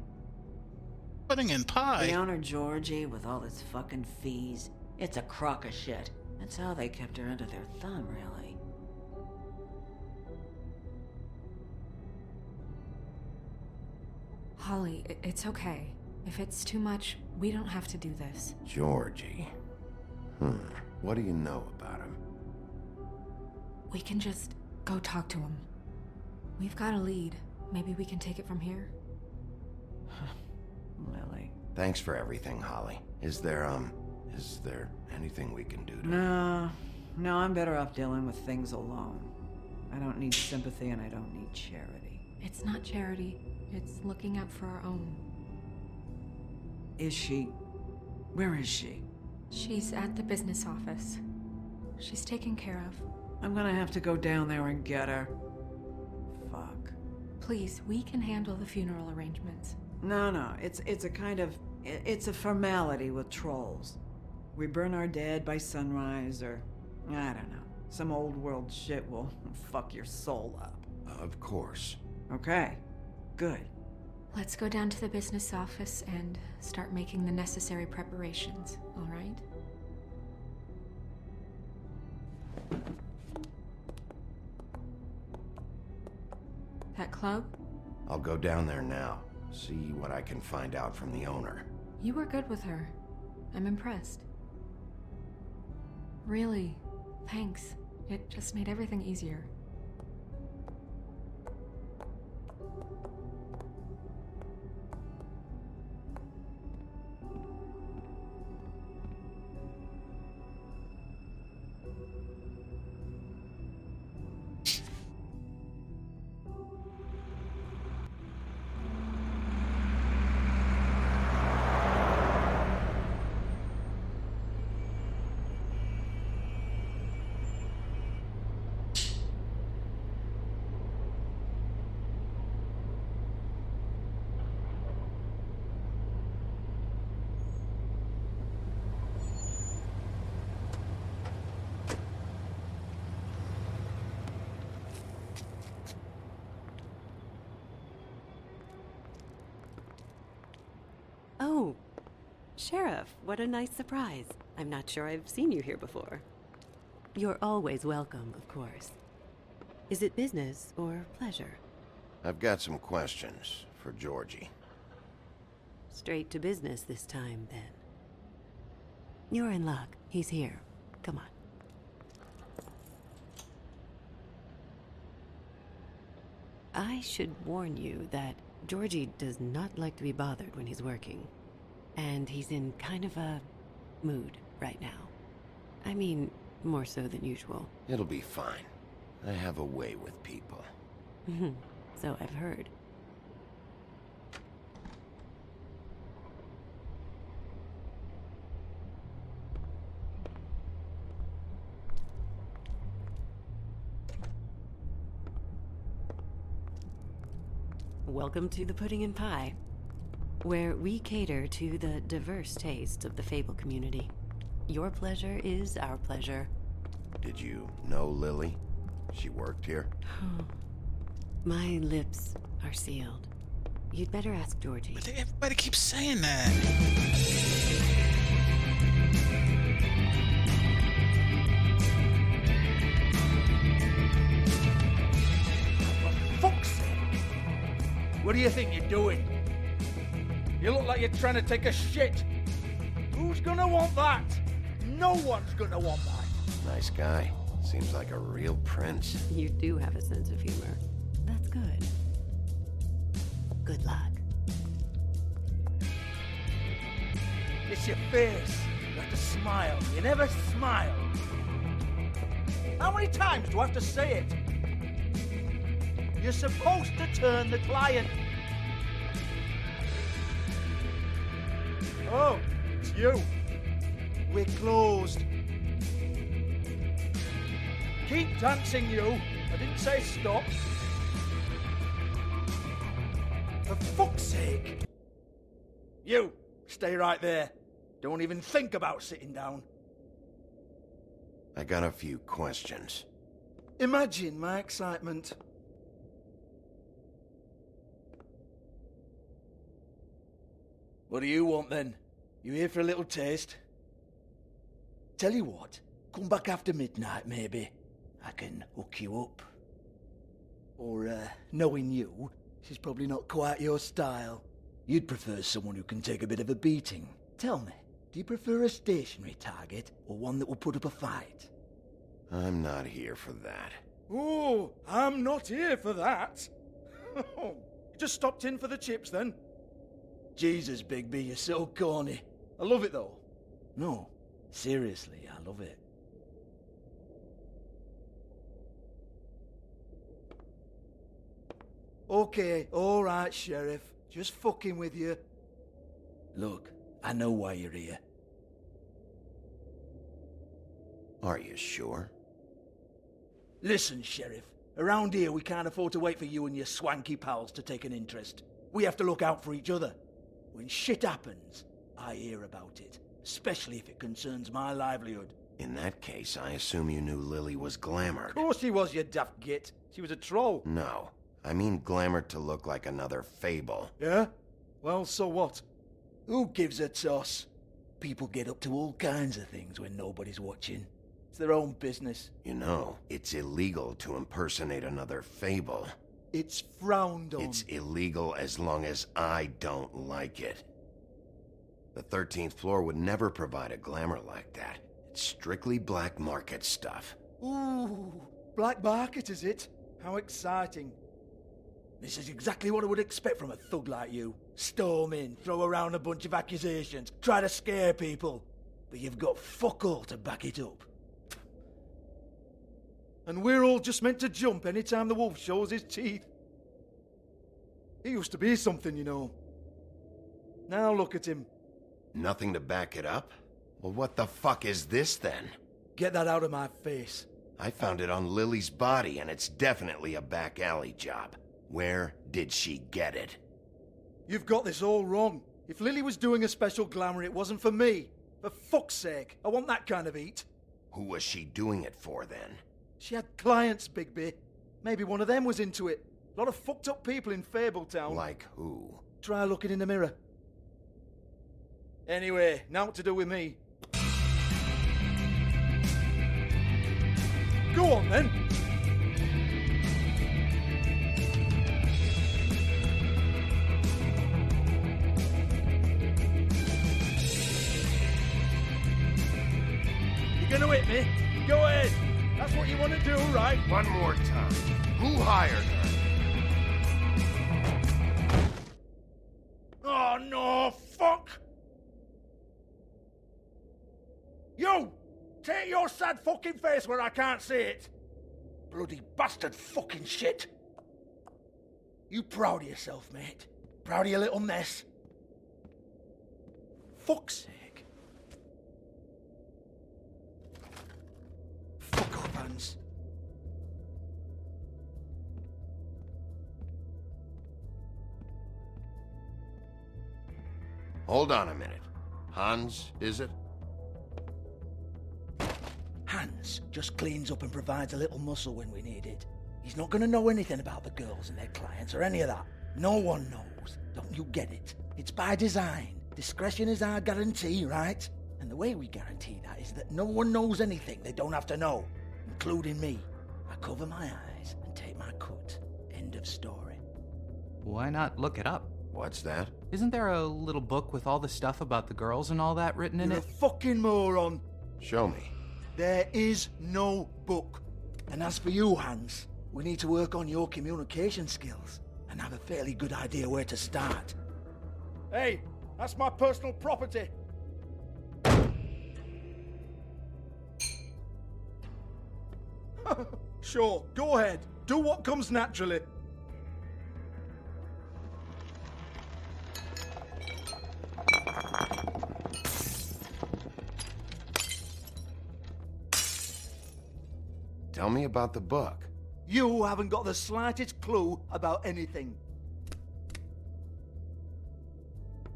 Pudding and pie?
The owner, Georgie, with all his fucking fees. It's a crock of shit. That's how they kept her under their thumb, really.
Holly, it's okay. If it's too much, we don't have to do this.
Georgie. What do you know about him?
We can just go talk to him. We've got a lead. Maybe we can take it from here?
Lily.
Thanks for everything, Holly. Is there anything we can do to...
No, I'm better off dealing with things alone. I don't need sympathy and I don't need charity.
It's not charity. It's looking out for our own.
Is she Where is she?
She's at the business office. She's taken care of.
I'm gonna have to go down there and get her. Fuck.
Please, we can handle the funeral arrangements.
No, it's a kind of... It's a formality with trolls. We burn our dead by sunrise, or... I don't know. Some old world shit will fuck your soul up.
Of course.
Okay. Good.
Let's go down to the business office and start making the necessary preparations, all right? That club?
I'll go down there now. See what I can find out from the owner.
You were good with her. I'm impressed. Really, thanks. It just made everything easier.
Oh, Sheriff, what a nice surprise. I'm not sure I've seen you here before. You're always welcome, of course. Is it business or pleasure?
I've got some questions for Georgie.
Straight to business this time, then. You're in luck. He's here. Come on. I should warn you that Georgie does not like to be bothered when he's working. And he's in kind of a mood right now. I mean, more so than usual.
It'll be fine. I have a way with people.
So I've heard. Welcome to the Pudding and Pie, where we cater to the diverse tastes of the Fable community. Your pleasure is our pleasure.
Did you know Lily? She worked here?
My lips are sealed. You'd better ask Georgie.
But everybody keeps saying that.
Fuck's sake! What do you think you're doing? You look like you're trying to take a shit. Who's gonna want that? No one's gonna want that.
Nice guy. Seems like a real prince.
You do have a sense of humor. That's good. Good luck.
It's your face. You have to smile. You never smile. How many times do I have to say it? You're supposed to turn the client. Oh, it's you. We're closed. Keep dancing, you. I didn't say stop. For fuck's sake. You, stay right there. Don't even think about sitting down.
I got a few questions.
Imagine my excitement. What do you want then? You here for a little taste? Tell you what, come back after midnight maybe. I can hook you up. Or, knowing you, she's probably not quite your style. You'd prefer someone who can take a bit of a beating. Tell me, do you prefer a stationary target or one that will put up a fight?
I'm not here for that.
Oh, I'm not here for that. You just stopped in for the chips then? Jesus, Bigby, you're so corny. I love it though. No, seriously, I love it. Okay, alright, Sheriff. Just fucking with you. Look, I know why you're here.
Are you sure?
Listen, Sheriff. Around here, we can't afford to wait for you and your swanky pals to take an interest. We have to look out for each other. When shit happens, I hear about it, especially if it concerns my livelihood.
In that case, I assume you knew Lily was glamored.
Of course she was, you daft git. She was a troll.
No, I mean glamored to look like another fable.
Yeah? Well, so what? Who gives a toss? People get up to all kinds of things when nobody's watching. It's their own business.
You know, it's illegal to impersonate another fable.
It's frowned on.
It's illegal as long as I don't like it. The 13th floor would never provide a glamour like that. It's strictly black market stuff.
Ooh, black market is it? How exciting. This is exactly what I would expect from a thug like you. Storm in, throw around a bunch of accusations, try to scare people. But you've got fuck all to back it up. And we're all just meant to jump any time the wolf shows his teeth. He used to be something, you know. Now look at him.
Nothing to back it up? Well, what the fuck is this then?
Get that out of my face.
I found it on Lily's body, and it's definitely a back alley job. Where did she get it?
You've got this all wrong. If Lily was doing a special glamour, it wasn't for me. For fuck's sake, I want that kind of eat.
Who was she doing it for, then?
She had clients, Bigby. Maybe one of them was into it. A lot of fucked up people in Fabletown.
Like who?
Try looking in the mirror. Anyway, now what to do with me. Go on, then. You're gonna hit me? Go ahead. That's what you want to do, right?
One more time. Who hired her?
Oh, no, fuck! You! Take your sad fucking face where I can't see it! Bloody bastard fucking shit! You proud of yourself, mate? Proud of your little mess? Fuck's sake. Fuck off, Hans.
Hold on a minute. Hans, is it?
Hans just cleans up and provides a little muscle when we need it. He's not going to know anything about the girls and their clients or any of that. No one knows. Don't you get it? It's by design. Discretion is our guarantee, right? And the way we guarantee that is that no one knows anything they don't have to know, including me. I cover my eyes and take my cut. End of story.
Why not look it up?
What's that?
Isn't there a little book with all the stuff about the girls and all that written in
You're
it?
a fucking moron.
Show me.
There is no book. And as for you, Hans, we need to work on your communication skills and have a fairly good idea where to start. Hey, that's my personal property. Sure, go ahead. Do what comes naturally.
Tell me about the book.
You haven't got the slightest clue about anything.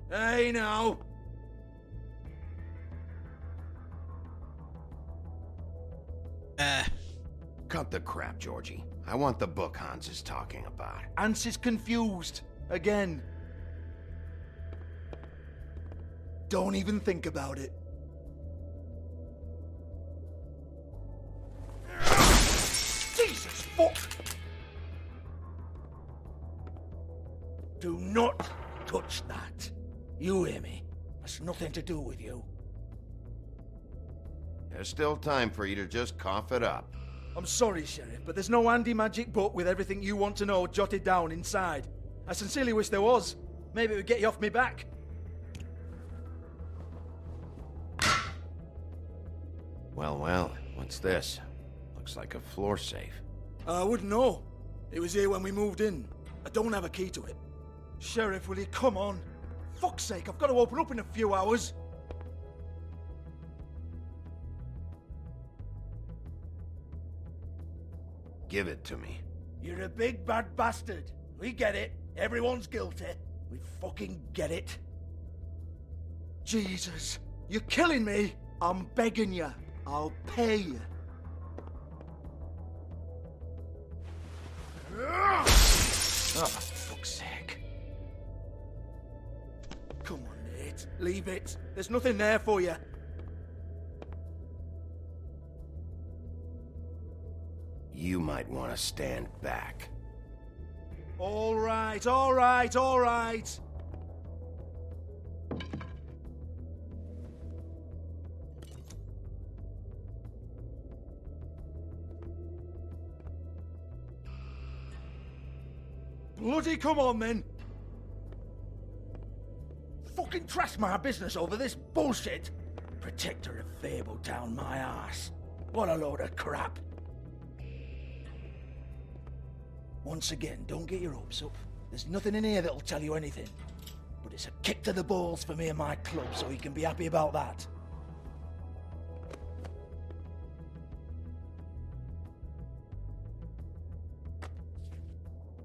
Hey, now.
Cut the crap, Georgie. I want the book Hans is talking about.
Hans is confused. Again. Don't even think about it. Jesus fuck! Do not touch that. You hear me? That's nothing to do with you.
There's still time for you to just cough it up.
I'm sorry, Sheriff, but there's no handy magic book with everything you want to know jotted down inside. I sincerely wish there was. Maybe it would get you off me back.
Well, well, what's this? Looks like a floor safe.
I wouldn't know. It was here when we moved in. I don't have a key to it. Sheriff, will you come on? Fuck's sake, I've got to open up in a few hours.
Give it to me.
You're a big bad bastard. We get it. Everyone's guilty. We fucking get it. Jesus, you're killing me. I'm begging you. I'll pay you. Oh, for fuck's sake. Come on, Nate. Leave it. There's nothing there for you.
You might want to stand back.
All right, all right, all right. Bloody come on, then. Fucking trash my business over this bullshit. Protector of Fabletown, my ass. What a load of crap. Once again, don't get your hopes up. There's nothing in here that'll tell you anything. But it's a kick to the balls for me and my club, so you can be happy about that.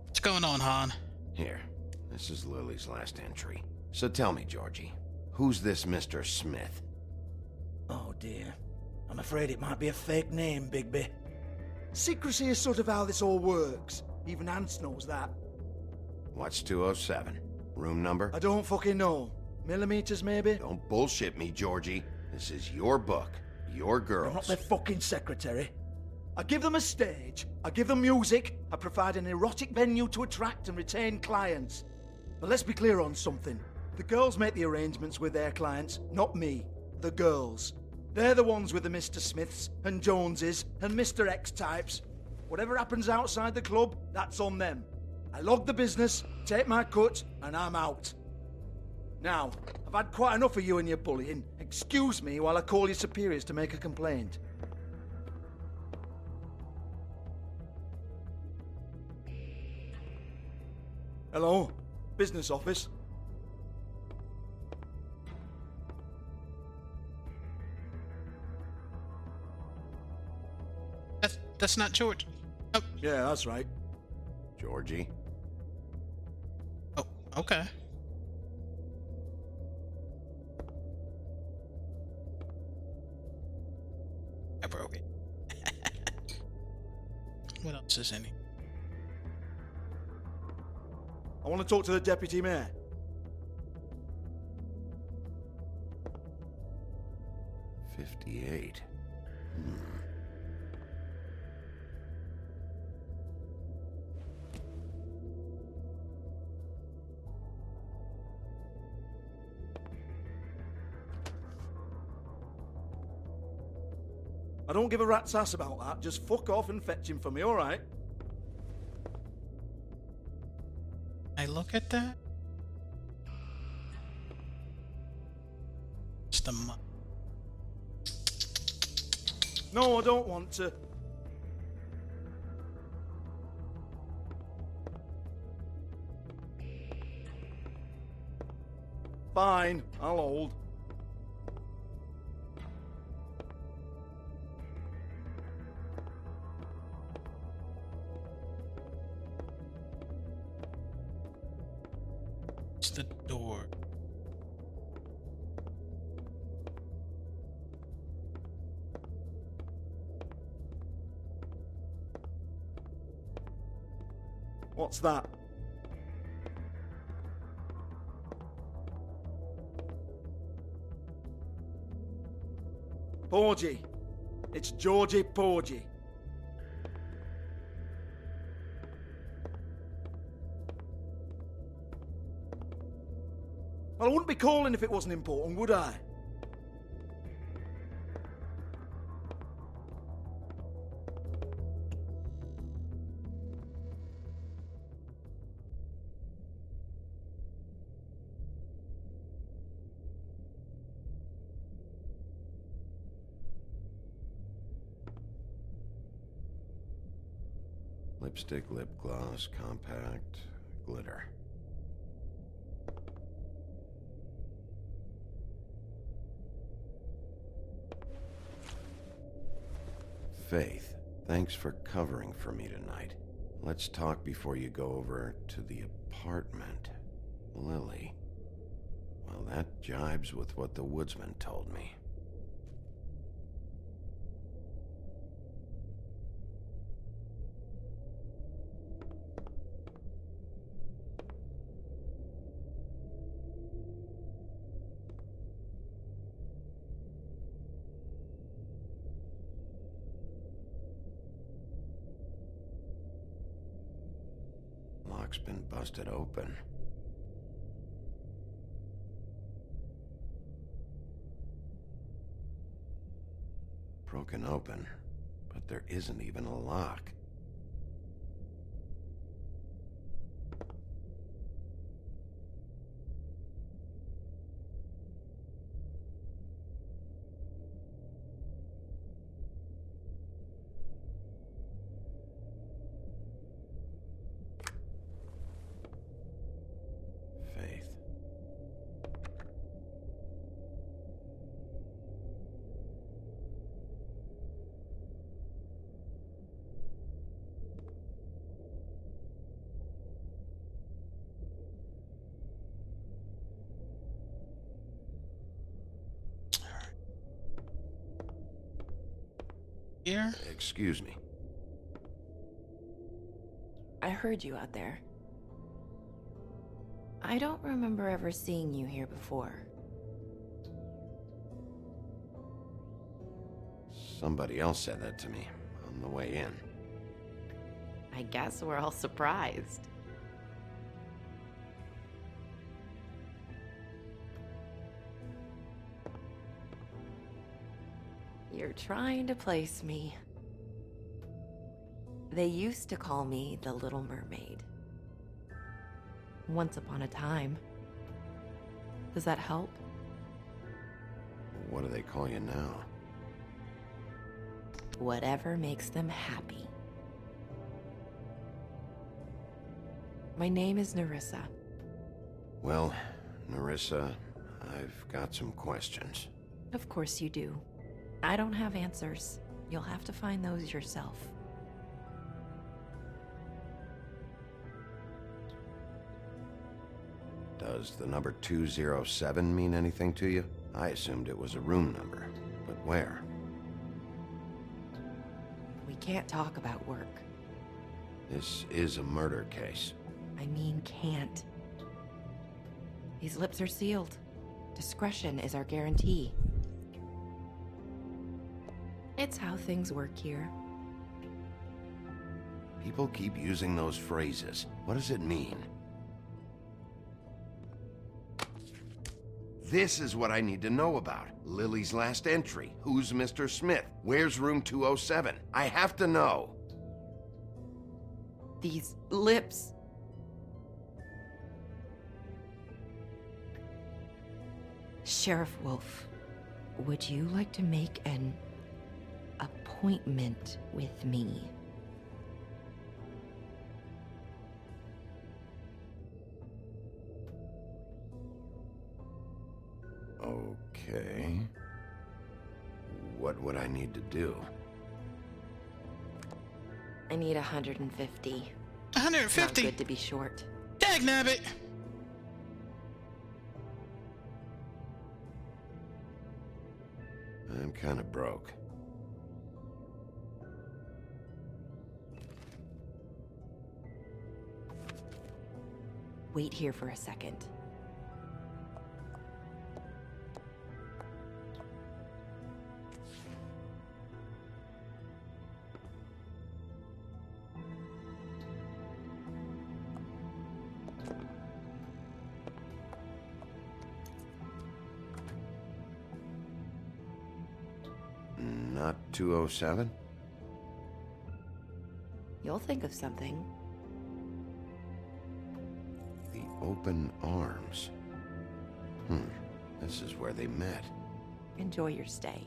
What's going on, Han?
Here, this is Lily's last entry. So tell me, Georgie, who's this Mr. Smith?
Oh dear. I'm afraid it might be a fake name, Bigby. Secrecy is sort of how this all works. Even Ants knows that.
What's 207? Room number?
I don't fucking know. Millimeters, maybe?
Don't bullshit me, Georgie. This is your book. Your girls.
I'm not their fucking secretary. I give them a stage, I give them music, I provide an erotic venue to attract and retain clients. But let's be clear on something. The girls make the arrangements with their clients, not me. The girls. They're the ones with the Mr. Smiths and Joneses and Mr. X types. Whatever happens outside the club, that's on them. I log the business, take my cut, and I'm out. Now, I've had quite enough of you and your bullying. Excuse me while I call your superiors to make a complaint. Hello? Business office?
That's not George. Oh.
Yeah, that's right.
Georgie?
Oh, okay. I broke it. What else is in here?
I want to talk to the deputy mayor.
"58.
I don't give a rat's ass about that. Just fuck off and fetch him for me, alright?
I look at that. It's the
No, I don't want to. Fine, I'll hold.
It's the door.
What's that? Porgy. It's Georgie Porgy. Well, I wouldn't be calling if it wasn't important, would I?
Lipstick, lip gloss, compact, glitter. Faith, Thanks for covering for me tonight. Let's talk before you go over to the apartment. Lily. Well, that jibes with what the woodsman told me. Lock's been busted open. Broken open, but there isn't even a lock. Faith.
Here?
Excuse me.
I heard you out there. I don't remember ever seeing you here before.
Somebody else said that to me on the way in.
I guess we're all surprised. You're trying to place me. They used to call me the Little Mermaid. Once upon a time. Does that help?
What do they call you now?
Whatever makes them happy. My name is Nerissa.
Well, Nerissa, I've got some questions.
Of course you do. I don't have answers. You'll have to find those yourself.
Does the number 207 mean anything to you? I assumed it was a room number, but where?
We can't talk about work.
This is a murder case.
I mean can't. These lips are sealed. Discretion is our guarantee. It's how things work here.
People keep using those phrases. What does it mean? This is what I need to know about. Lily's last entry. Who's Mr. Smith? Where's room 207? I have to know.
These lips. Sheriff Wolf, would you like to make an appointment with me?
Okay. What would I need to do?
I need 150.
150?
Not good to be short.
Dagnabbit!
I'm kind of broke.
Wait here for a second.
Not 207?
You'll think of something.
The open arms. This is where they met.
Enjoy your stay.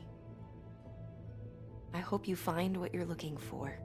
I hope you find what you're looking for.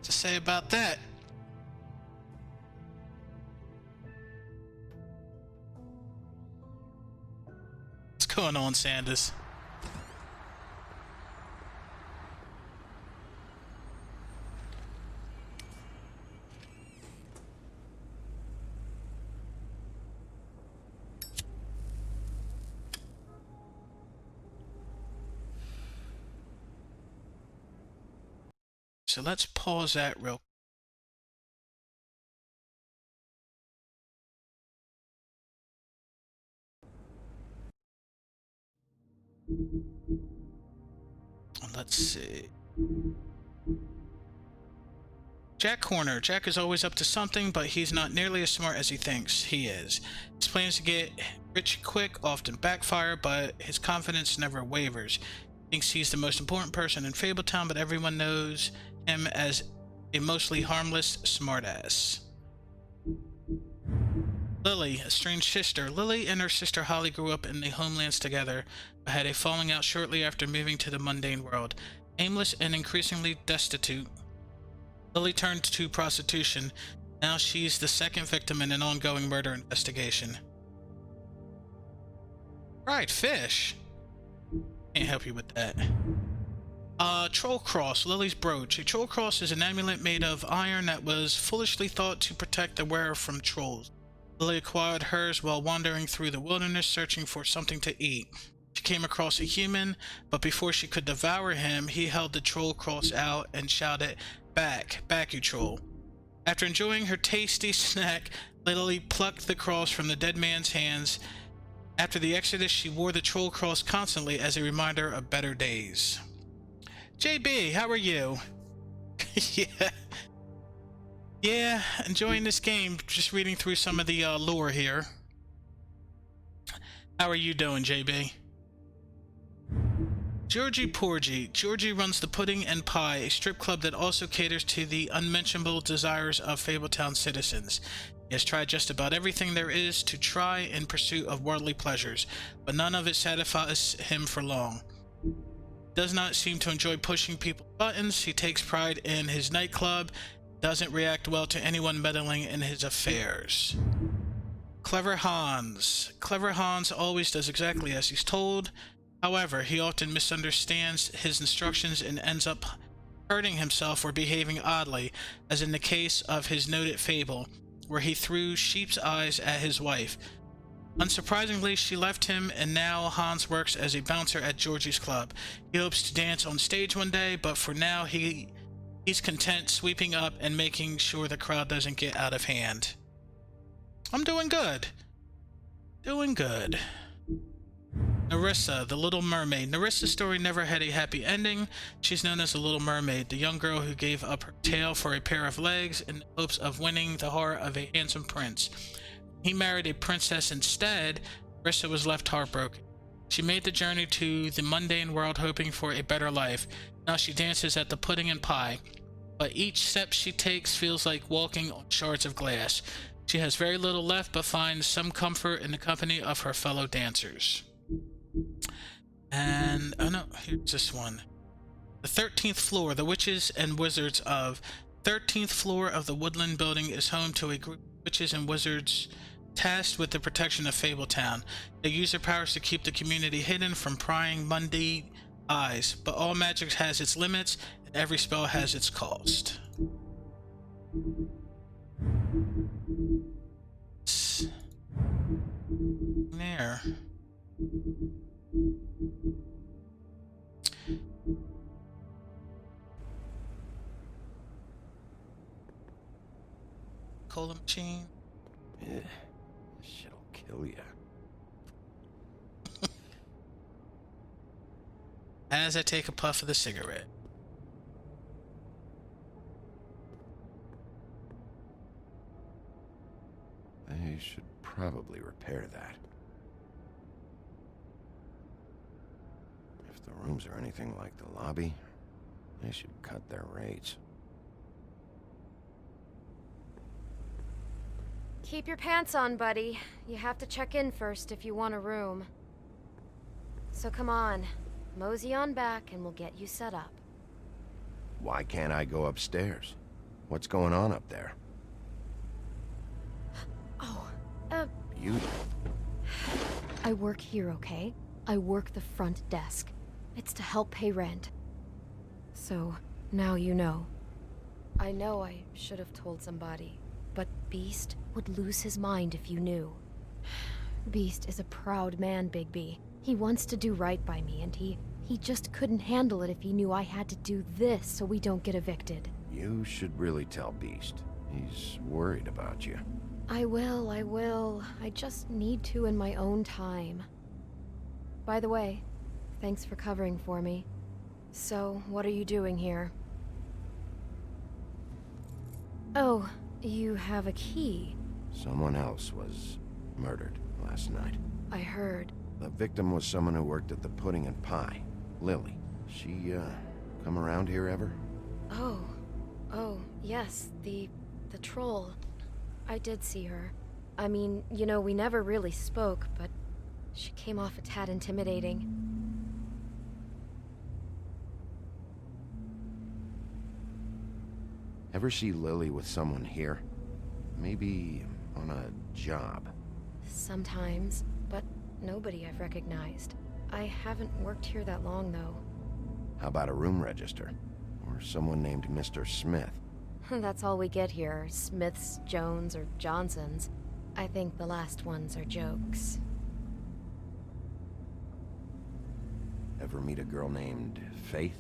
To say about that? What's going on, Sanders? So let's pause that real quick. Let's see. Jack Horner. Jack is always up to something, but he's not nearly as smart as he thinks he is. His plans to get rich quick often backfire, but his confidence never wavers. He thinks he's the most important person in Fabletown, but everyone knows him as a mostly harmless smartass. Lily, a strange sister. Lily and her sister Holly grew up in the homelands together, but had a falling out shortly after moving to the mundane world. Aimless and increasingly destitute, Lily turned to prostitution. Now she's the second victim in an ongoing murder investigation. Right, fish. Can't help you with that. Troll Cross, Lily's brooch. A troll cross is an amulet made of iron that was foolishly thought to protect the wearer from trolls. Lily acquired hers while wandering through the wilderness searching for something to eat. She came across a human, but before she could devour him, he held the troll cross out and shouted, "Back, back you troll." After enjoying her tasty snack, Lily plucked the cross from the dead man's hands. After the Exodus, she wore the troll cross constantly as a reminder of better days. JB, how are you? Yeah, enjoying this game. Just reading through some of the lore here. How are you doing, JB? Georgie Porgy. Georgie runs the Pudding and Pie, a strip club that also caters to the unmentionable desires of Fabletown citizens. He has tried just about everything there is to try in pursuit of worldly pleasures, but none of it satisfies him for long. Does not seem to enjoy pushing people's buttons. He takes pride in his nightclub, doesn't react well to anyone meddling in his affairs. Clever Hans. Clever Hans always does exactly as he's told. However, he often misunderstands his instructions and ends up hurting himself or behaving oddly, as in the case of his noted fable, where he threw sheep's eyes at his wife. Unsurprisingly, she left him, and now Hans works as a bouncer at Georgie's club. He hopes to dance on stage one day, but for now he's content sweeping up and making sure the crowd doesn't get out of hand. I'm doing good. Doing good. Nerissa, the Little Mermaid. Nerissa's story never had a happy ending. She's known as the Little Mermaid, the young girl who gave up her tail for a pair of legs in hopes of winning the heart of a handsome prince. He married a princess instead. Nerissa was left heartbroken. She made the journey to the mundane world hoping for a better life. Now she dances at the Pudding and Pie, but each step she takes feels like walking on shards of glass. She has very little left, but finds some comfort in the company of her fellow dancers. And, oh no, here's this one. The 13th floor, the witches and wizards of 13th floor of the Woodland building is home to a group of witches and wizards tasked with the protection of Fabletown. They use their powers to keep the community hidden from prying mundane eyes, but all magic has its limits and every spell has its cost. There. Cola machine.
Yeah, this shit'll kill you.
As I take a puff of the cigarette.
They should probably repair that. If the rooms are anything like the lobby, they should cut their rates.
Keep your pants on, buddy. You have to check in first if you want a room. So come on, mosey on back and we'll get you set up.
Why can't I go upstairs? What's going on up there?
Oh,
Beauty.
I work here, okay? I work the front desk. It's to help pay rent. So, now you know. I know I should have told somebody, but Beast would lose his mind if you knew. Beast is a proud man, Bigby. He wants to do right by me, and he just couldn't handle it if he knew I had to do this so we don't get evicted.
You should really tell Beast. He's worried about you.
I will. I just need to in my own time. By the way, thanks for covering for me. So, what are you doing here? Oh, you have a key.
Someone else was murdered last night.
I heard.
The victim was someone who worked at the Pudding and Pie. Lily. She, come around here ever?
Oh, yes, the troll. I did see her. I mean, you know, we never really spoke, but she came off a tad intimidating.
Ever see Lily with someone here? Maybe on a job.
Sometimes, but nobody I've recognized. I haven't worked here that long, though.
How about a room register? Or someone named Mr. Smith?
That's all we get here, Smiths, Jones, or Johnsons. I think the last ones are jokes.
Ever meet a girl named Faith?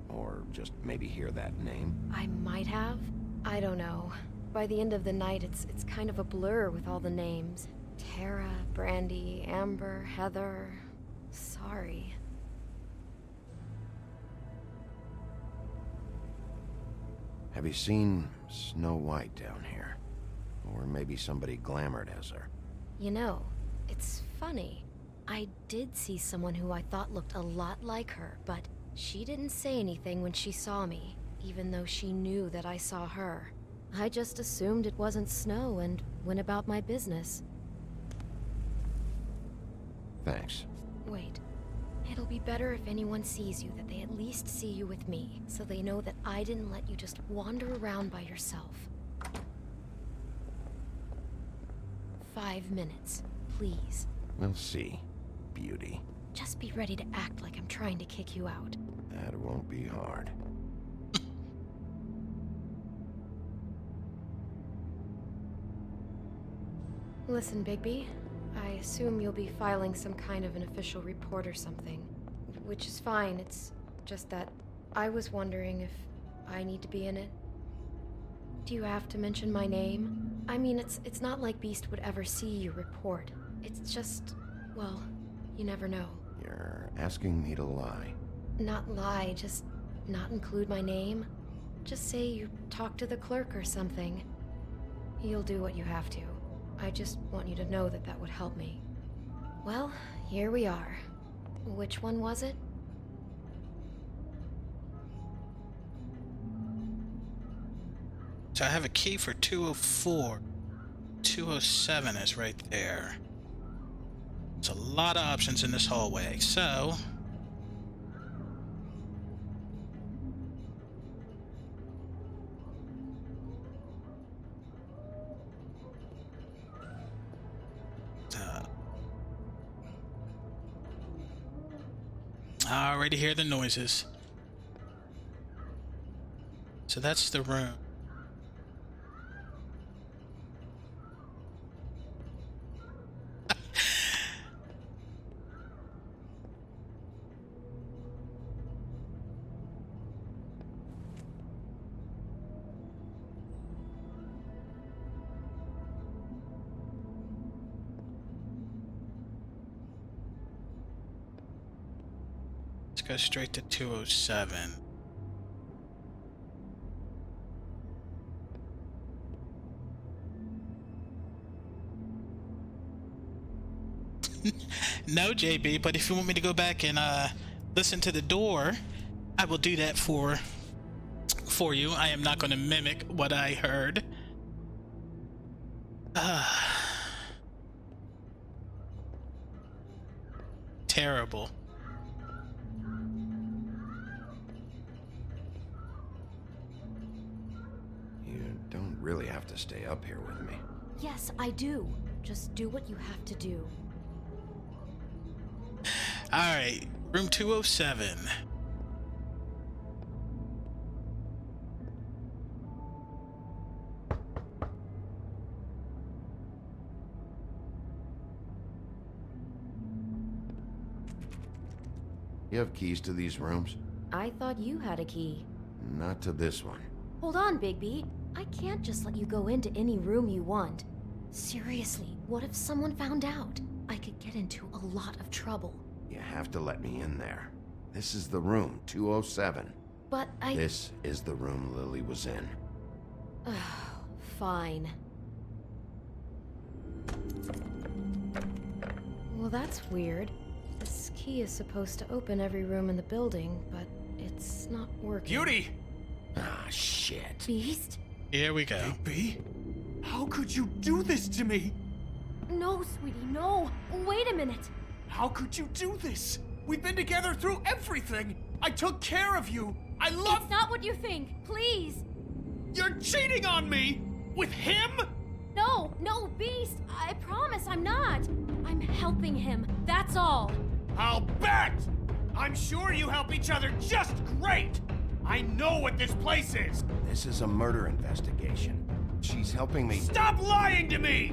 Or just maybe hear that name?
I might have. I don't know. By the end of the night, it's kind of a blur with all the names. Tara, Brandy, Amber, Heather... Sorry.
Have you seen Snow White down here? Or maybe somebody glamored as her?
You know, it's funny. I did see someone who I thought looked a lot like her, but she didn't say anything when she saw me, even though she knew that I saw her. I just assumed it wasn't Snow and went about my business.
Thanks.
Wait. It'll be better if anyone sees you that they at least see you with me, so they know that I didn't let you just wander around by yourself. 5 minutes, please.
We'll see, beauty.
Just be ready to act like I'm trying to kick you out.
That won't be hard.
Listen, Bigby. I assume you'll be filing some kind of an official report or something. Which is fine, it's just that I was wondering if I need to be in it. Do you have to mention my name? I mean, it's not like Beast would ever see your report. It's just, well, you never know.
You're asking me to lie.
Not lie, just not include my name. Just say you talked to the clerk or something. You'll do what you have to. I just want you to know that that would help me. Well, here we are. Which one was it?
So I have a key for 204. 207 is right there. There's a lot of options in this hallway, so... I already hear the noises. So that's the room. Go straight to 207. No, JB, but if you want me to go back and listen to the door, I will do that for you. I am not going to mimic what I heard. Terrible.
You don't really have to stay up here with me.
Yes, I do. Just do what you have to do.
Alright, room 207.
You have keys to these rooms?
I thought you had a key.
Not to this one.
Hold on, Bigby. I can't just let you go into any room you want. Seriously, what if someone found out? I could get into a lot of trouble.
You have to let me in there. This is the room, 207.
But
This is the room Lily was in.
Fine. Well, that's weird. This key is supposed to open every room in the building, but it's not working.
Beauty!
Ah, shit.
Beast?
Here we go.
Bigby? How could you do this to me?
No, sweetie, no. Wait a minute.
How could you do this? We've been together through everything. I took care of you. I love...
It's not what you think. Please.
You're cheating on me! With him?
No, Beast. I promise I'm not. I'm helping him. That's all.
I'll bet! I'm sure you help each other just great! I know what this place is!
This is a murder investigation. She's helping me.
Stop lying to me!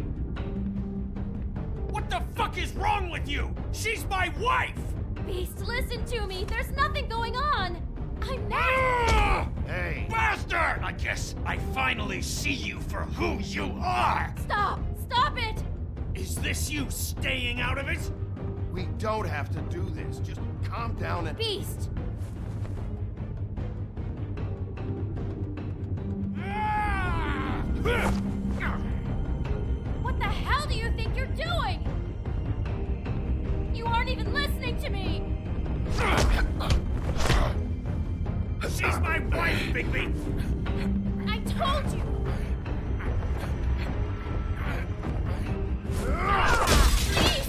What the fuck is wrong with you? She's my wife!
Beast, listen to me. There's nothing going on. I'm not.
Ah!
Hey!
Bastard! I guess I finally see you for who you are!
Stop! Stop it!
Is this you staying out of it?
We don't have to do this. Just calm down and...
Beast! What the hell do you think you're doing? You aren't even listening to me!
She's my wife, Bigby!
I told you! Please!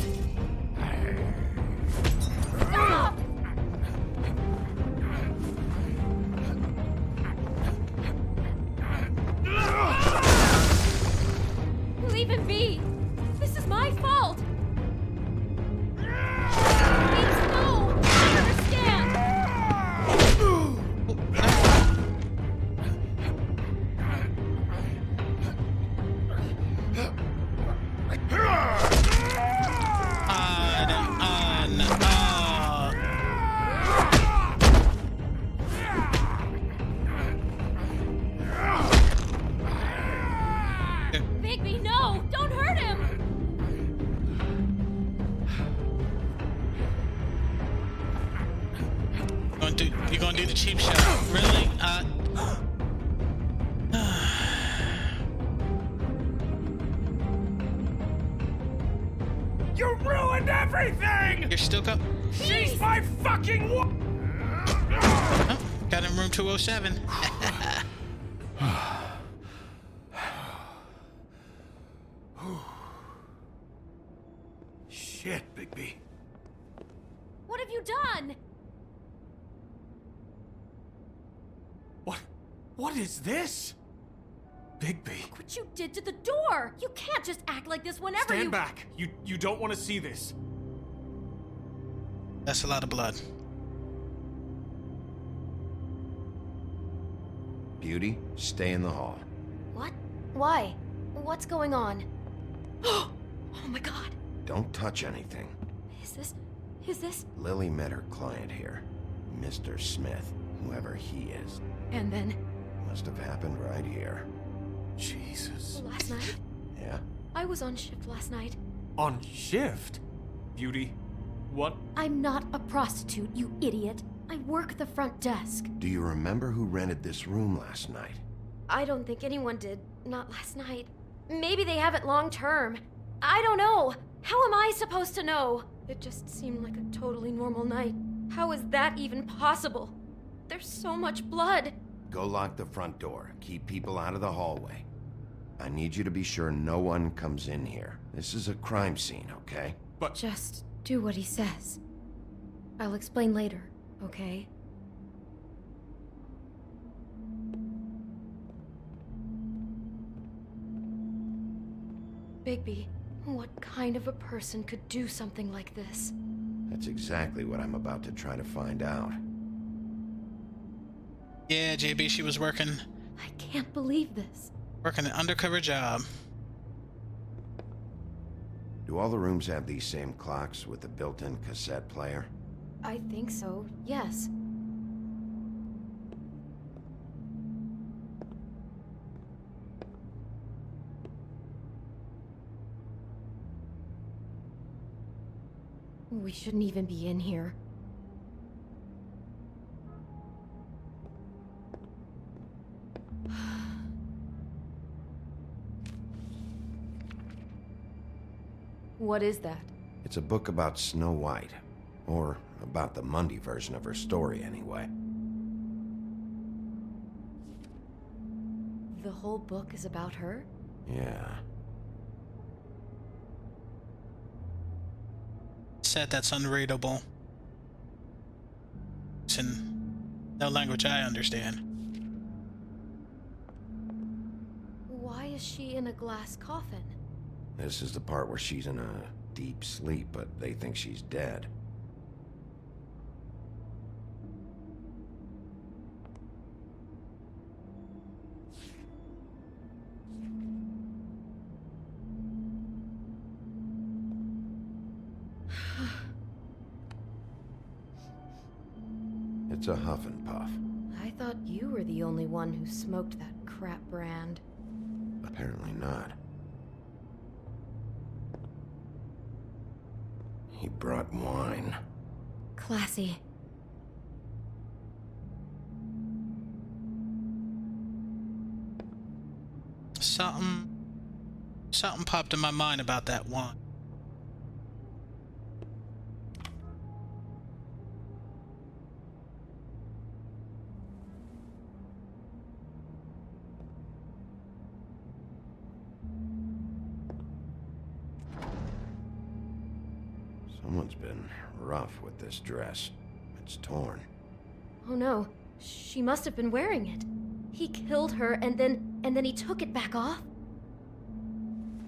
Stop! Leave him be! This is my fault! Please, no! I understand! Bigby, no! Don't hurt him!
You're gonna do the cheap shot. Really?
You ruined everything!
You're still up?
She's my fucking wife!
Oh, got in room 207.
Shit, Bigby.
What have you done?
What is this? Bigby.
Look what you did to the door! You can't just act like this whenever
Stand back. You don't want to see this.
That's a lot of blood.
Beauty, stay in the hall.
What? Why? What's going on? Oh my god.
Don't touch anything.
Is this?
Lily met her client here, Mr. Smith, whoever he is.
And then?
Must have happened right here.
Jesus.
Last night?
Yeah?
I was on shift last night.
On shift? Beauty, what?
I'm not a prostitute, you idiot. I work the front desk.
Do you remember who rented this room last night?
I don't think anyone did. Not last night. Maybe they have it long term. I don't know. How am I supposed to know? It just seemed like a totally normal night. How is that even possible? There's so much blood.
Go lock the front door. Keep people out of the hallway. I need you to be sure no one comes in here. This is a crime scene, okay?
Just do what he says. I'll explain later, okay? Bigby, what kind of a person could do something like this?
That's exactly what I'm about to try to find out.
Yeah, JB, she was working
I can't believe this.
an undercover job.
Do all the rooms have these same clocks with the built-in cassette player?
I think so, yes. We shouldn't even be in here. What is that?
It's a book about Snow White. Or about the Mundy version of her story, anyway.
The whole book is about her?
Yeah.
Said that's unreadable. It's in no language I understand.
Why is she in a glass coffin?
This is the part where she's in a deep sleep, but they think she's dead. It's a huff and puff.
I thought you were the only one who smoked that crap brand.
Apparently not. He brought wine.
Classy.
Something popped in my mind about that wine.
Someone's been rough with this dress. It's torn.
Oh no, she must have been wearing it. He killed her and then he took it back off?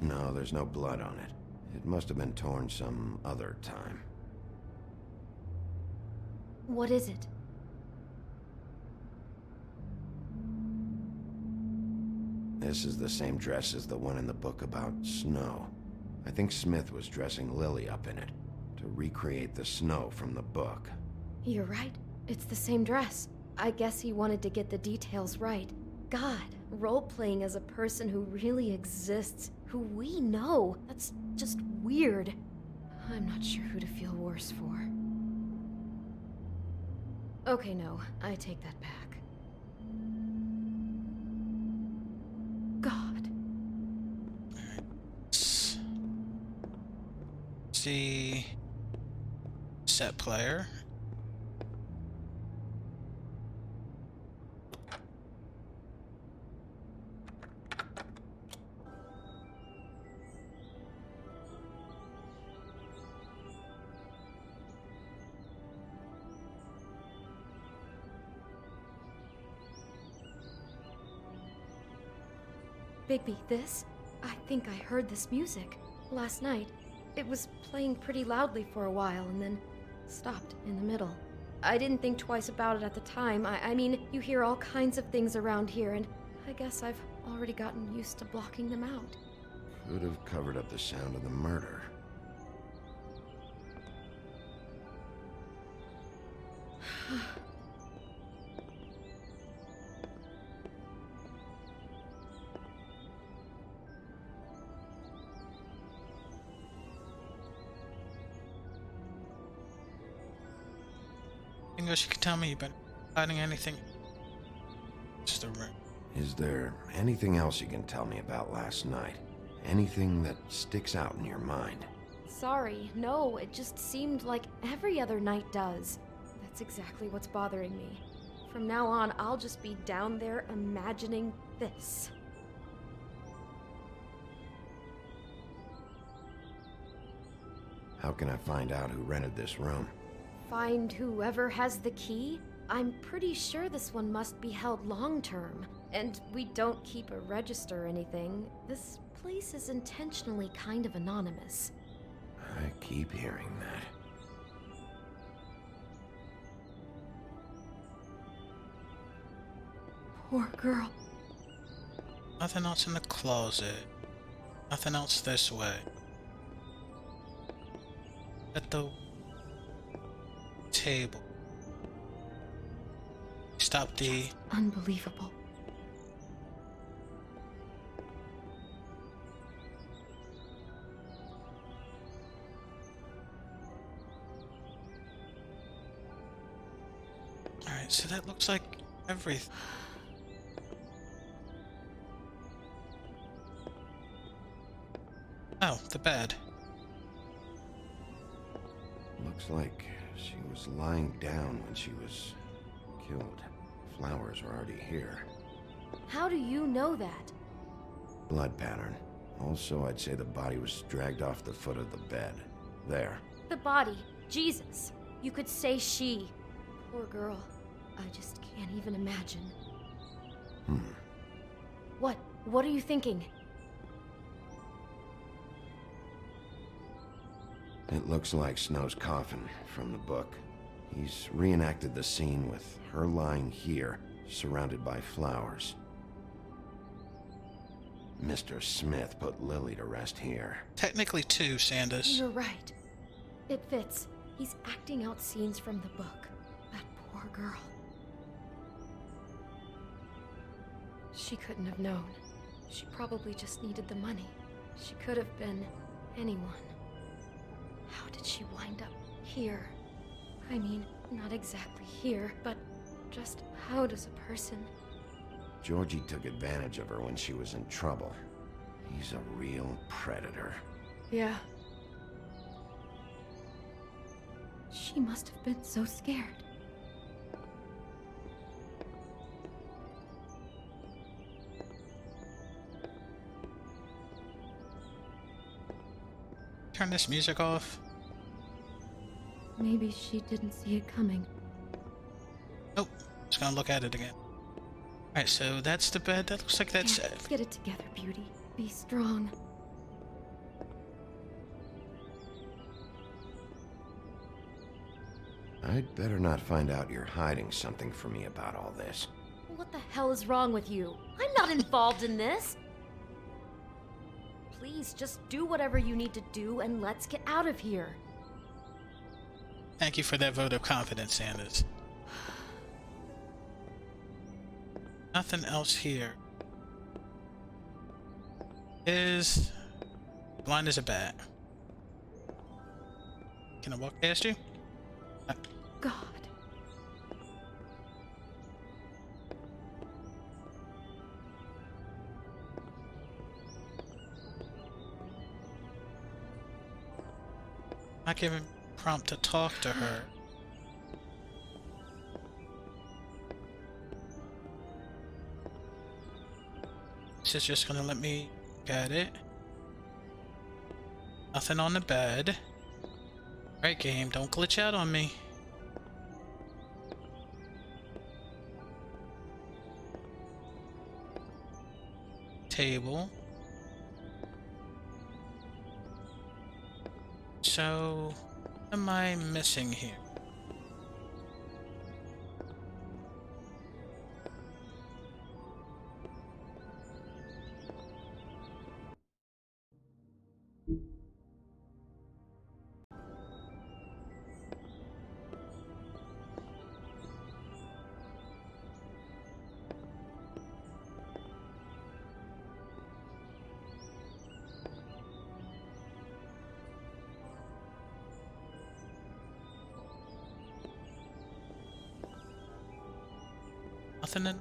No, there's no blood on it. It must have been torn some other time.
What is it?
This is the same dress as the one in the book about snow. I think Smith was dressing Lily up in it to recreate the snow from the book.
You're right. It's the same dress. I guess he wanted to get the details right. God, role-playing as a person who really exists, who we know. That's just weird. I'm not sure who to feel worse for. Okay, no, I take that back. God.
See. Set player.
Bigby, this? I think I heard this music. Last night. It was playing pretty loudly for a while and then stopped in the middle. I didn't think twice about it at the time. I mean, you hear all kinds of things around here, and I guess I've already gotten used to blocking them out.
Could have covered up the sound of the murder.
Anything else you can tell me? You've been hiding anything? Just a room.
Is there anything else you can tell me about last night? Anything that sticks out in your mind?
Sorry, no, it just seemed like every other night does. That's exactly what's bothering me. From now on, I'll just be down there imagining this.
How can I find out who rented this room?
Find whoever has the key? I'm pretty sure this one must be held long-term. And we don't keep a register or anything. This place is intentionally kind of anonymous.
I keep hearing that.
Poor girl.
Nothing else in the closet. Nothing else this way. At the table. Stop the...
Just unbelievable.
Alright, so that looks like everything. Oh, the bed.
Looks like she was lying down when she was killed. Flowers were already here.
How do you know that?
Blood pattern. Also, I'd say the body was dragged off the foot of the bed. There.
The body. Jesus. You could say she. Poor girl. I just can't even imagine. What? What are you thinking?
It looks like Snow's coffin from the book. He's reenacted the scene with her lying here, surrounded by flowers. Mr. Smith put Lily to rest here.
Technically two, Sanders.
You're right. It fits. He's acting out scenes from the book. That poor girl. She couldn't have known. She probably just needed the money. She could have been anyone. How did she wind up here? I mean, not exactly here, but just how does a person...
Georgie took advantage of her when she was in trouble. He's a real predator.
Yeah. She must have been so scared.
Turn this music off.
Maybe she didn't see it coming.
Oh, just gonna look at it again. Alright, so that's the bed. That looks like that's...
Get it together, Beauty. Be strong.
I'd better not find out you're hiding something from me about all this.
What the hell is wrong with you? I'm not involved in this. Please, just do whatever you need to do and let's get out of here.
Thank you for that vote of confidence, Sanders. Nothing else here. Is... blind as a bat. Can I walk past you?
God.
Not giving prompt to talk to her. This is just gonna let me get it. Nothing on the bed. Right, game, don't glitch out on me. Table. So, what am I missing here? Nothing in...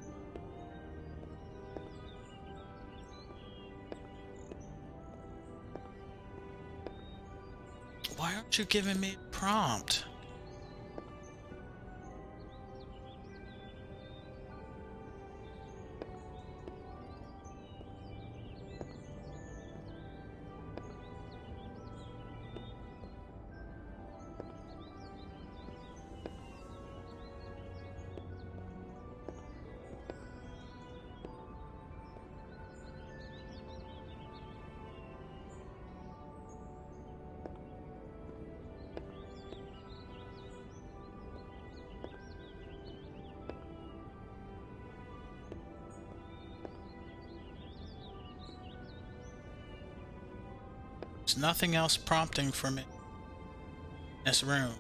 Why aren't you giving me a prompt? There's nothing else prompting for me in this room.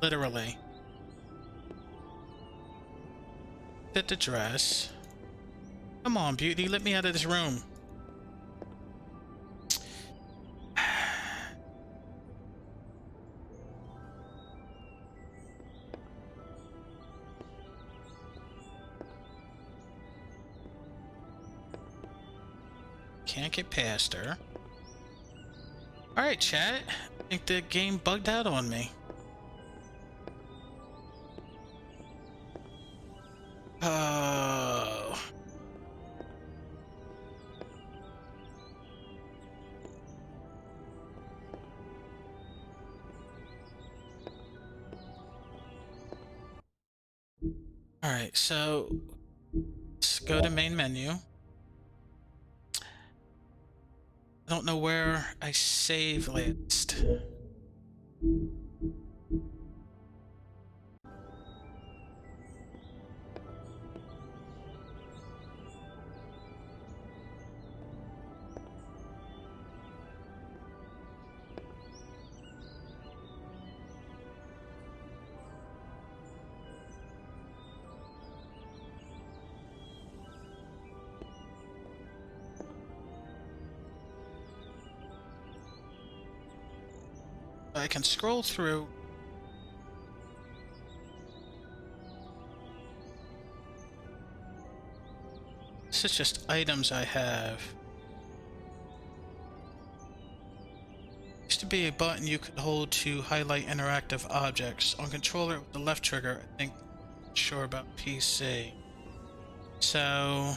Literally. Did the dress. Come on, beauty, let me out of this room. Can't get past her. Alright, chat. I think the game bugged out on me. Oh. Alright, so let's go to main menu. I don't know where I save last. I can scroll through. This is just items I have. Used to be a button you could hold to highlight interactive objects. On controller with the left trigger, I think. Sure about PC. So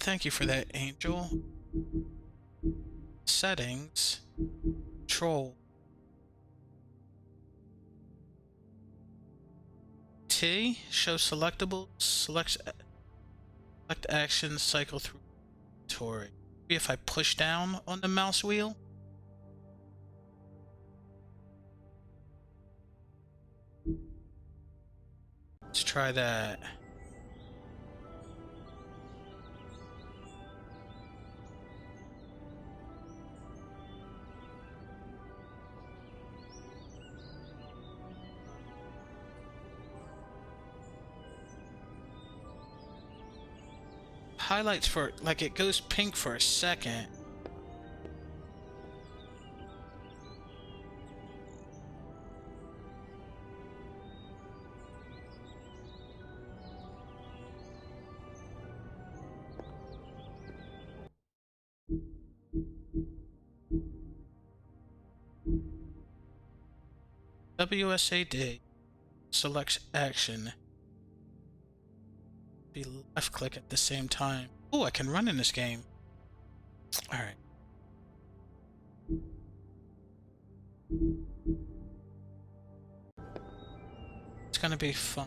thank you for that, Angel. Settings. Control. T. Show selectables. Select actions. Cycle through inventory. Maybe if I push down on the mouse wheel. Let's try that. Highlights for, like, it goes pink for a second. WSAD selects action. Be left click at the same time. Oh, I can run in this game. Alright. It's gonna be fun.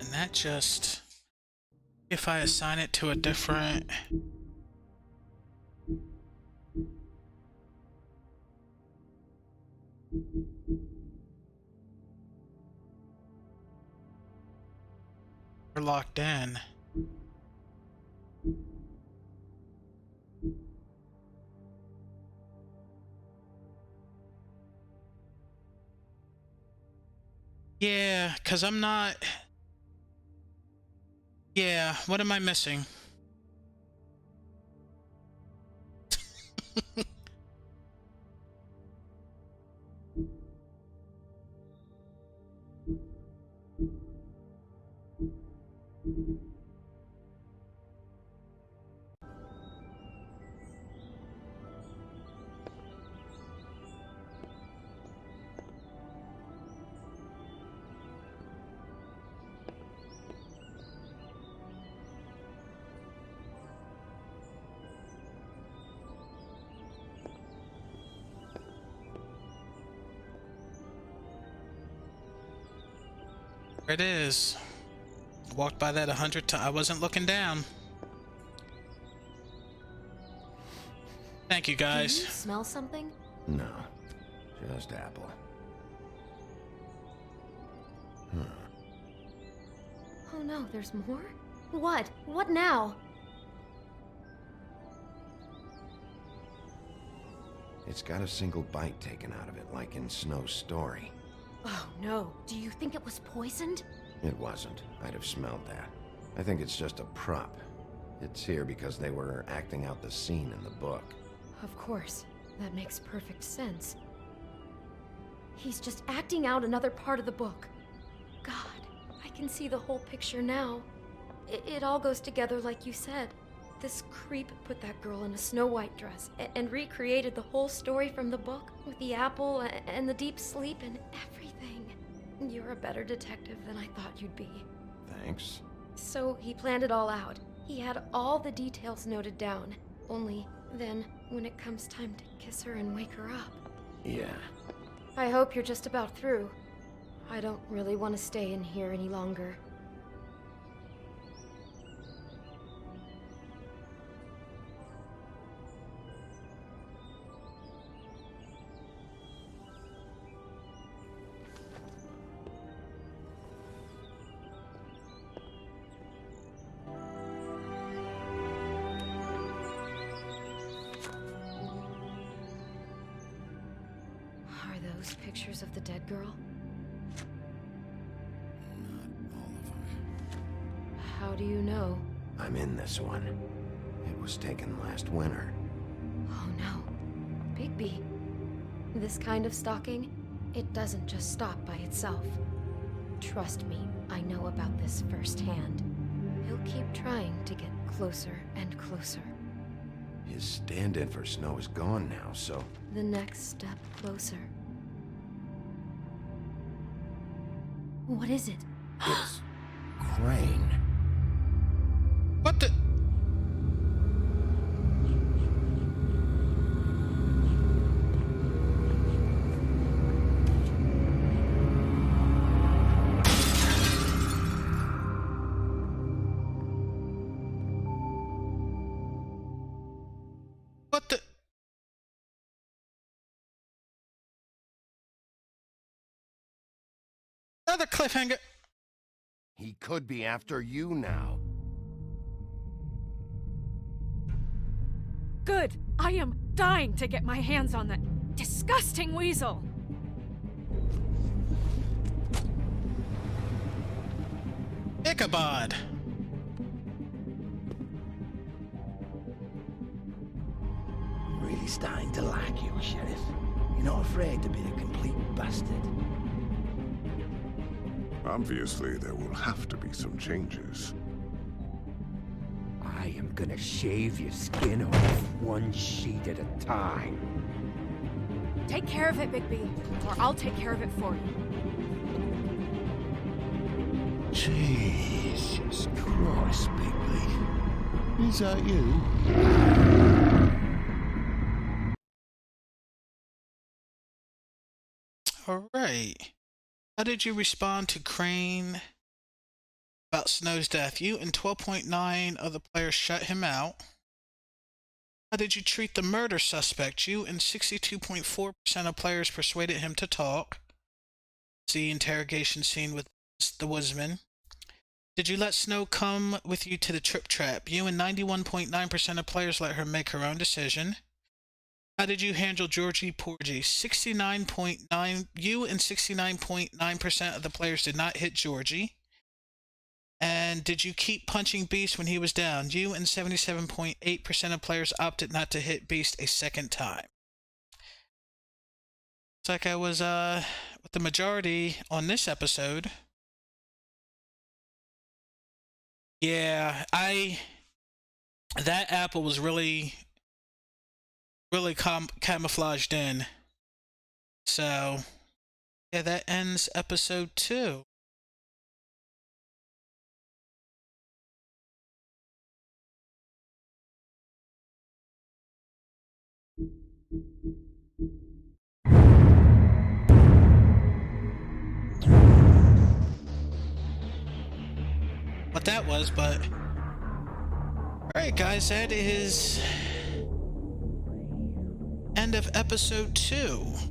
And that just, if I assign it to a different we're locked in. Yeah, because I'm not. Yeah, what am I missing? There it is. Walked by that 100 times. I wasn't looking down. Thank you, guys.
Do you smell something?
No, just apple.
Oh no, there's more? What? What now?
It's got a single bite taken out of it, like in Snow's story.
Oh no, do you think it was poisoned?
It wasn't. I'd have smelled that. I think it's just a prop. It's here because they were acting out the scene in the book.
Of course, that makes perfect sense. He's just acting out another part of the book. God, I can see the whole picture now. It all goes together like you said. This creep put that girl in a Snow White dress and recreated the whole story from the book with the apple and the deep sleep and everything. You're a better detective than I thought you'd be.
Thanks.
So he planned it all out. He had all the details noted down. Only then, when it comes time to kiss her and wake her up.
Yeah.
I hope you're just about through. I don't really want to stay in here any longer. Are those pictures of the dead girl? How do you know?
I'm in this one. It was taken last winter.
Oh no. Bigby. This kind of stalking, it doesn't just stop by itself. Trust me, I know about this firsthand. He'll keep trying to get closer and closer.
His stand-in for Snow is gone now, so...
The next step closer. What is it?
It's... Crane.
What the? What the? Another cliffhanger.
He could be after you now.
Good. I am dying to get my hands on that disgusting weasel.
Ichabod.
Really starting to like you, Sheriff. You're not afraid to be a complete bastard.
Obviously, there will have to be some changes.
I am gonna shave your skin off one sheet at a time.
Take care of it, Bigby, or I'll take care of it for you.
Jesus Christ, Bigby. Is that you?
All right. How did you respond to Crane about Snow's death? You and 12.9 of the players shut him out. How did you treat the murder suspect? You and 62.4% of players persuaded him to talk. See interrogation scene with the woodsman. Did you let Snow come with you to the trip trap? You and 91.9% of players let her make her own decision. How did you handle Georgie Porgy? 69.9. You and 69.9% of the players did not hit Georgie. And did you keep punching Beast when he was down? You and 77.8% of players opted not to hit Beast a second time. It's like I was with the majority on this episode. Yeah, that apple was really camouflaged in. So, yeah, that ends episode 2. what that was, but alright guys, that is end of episode 2.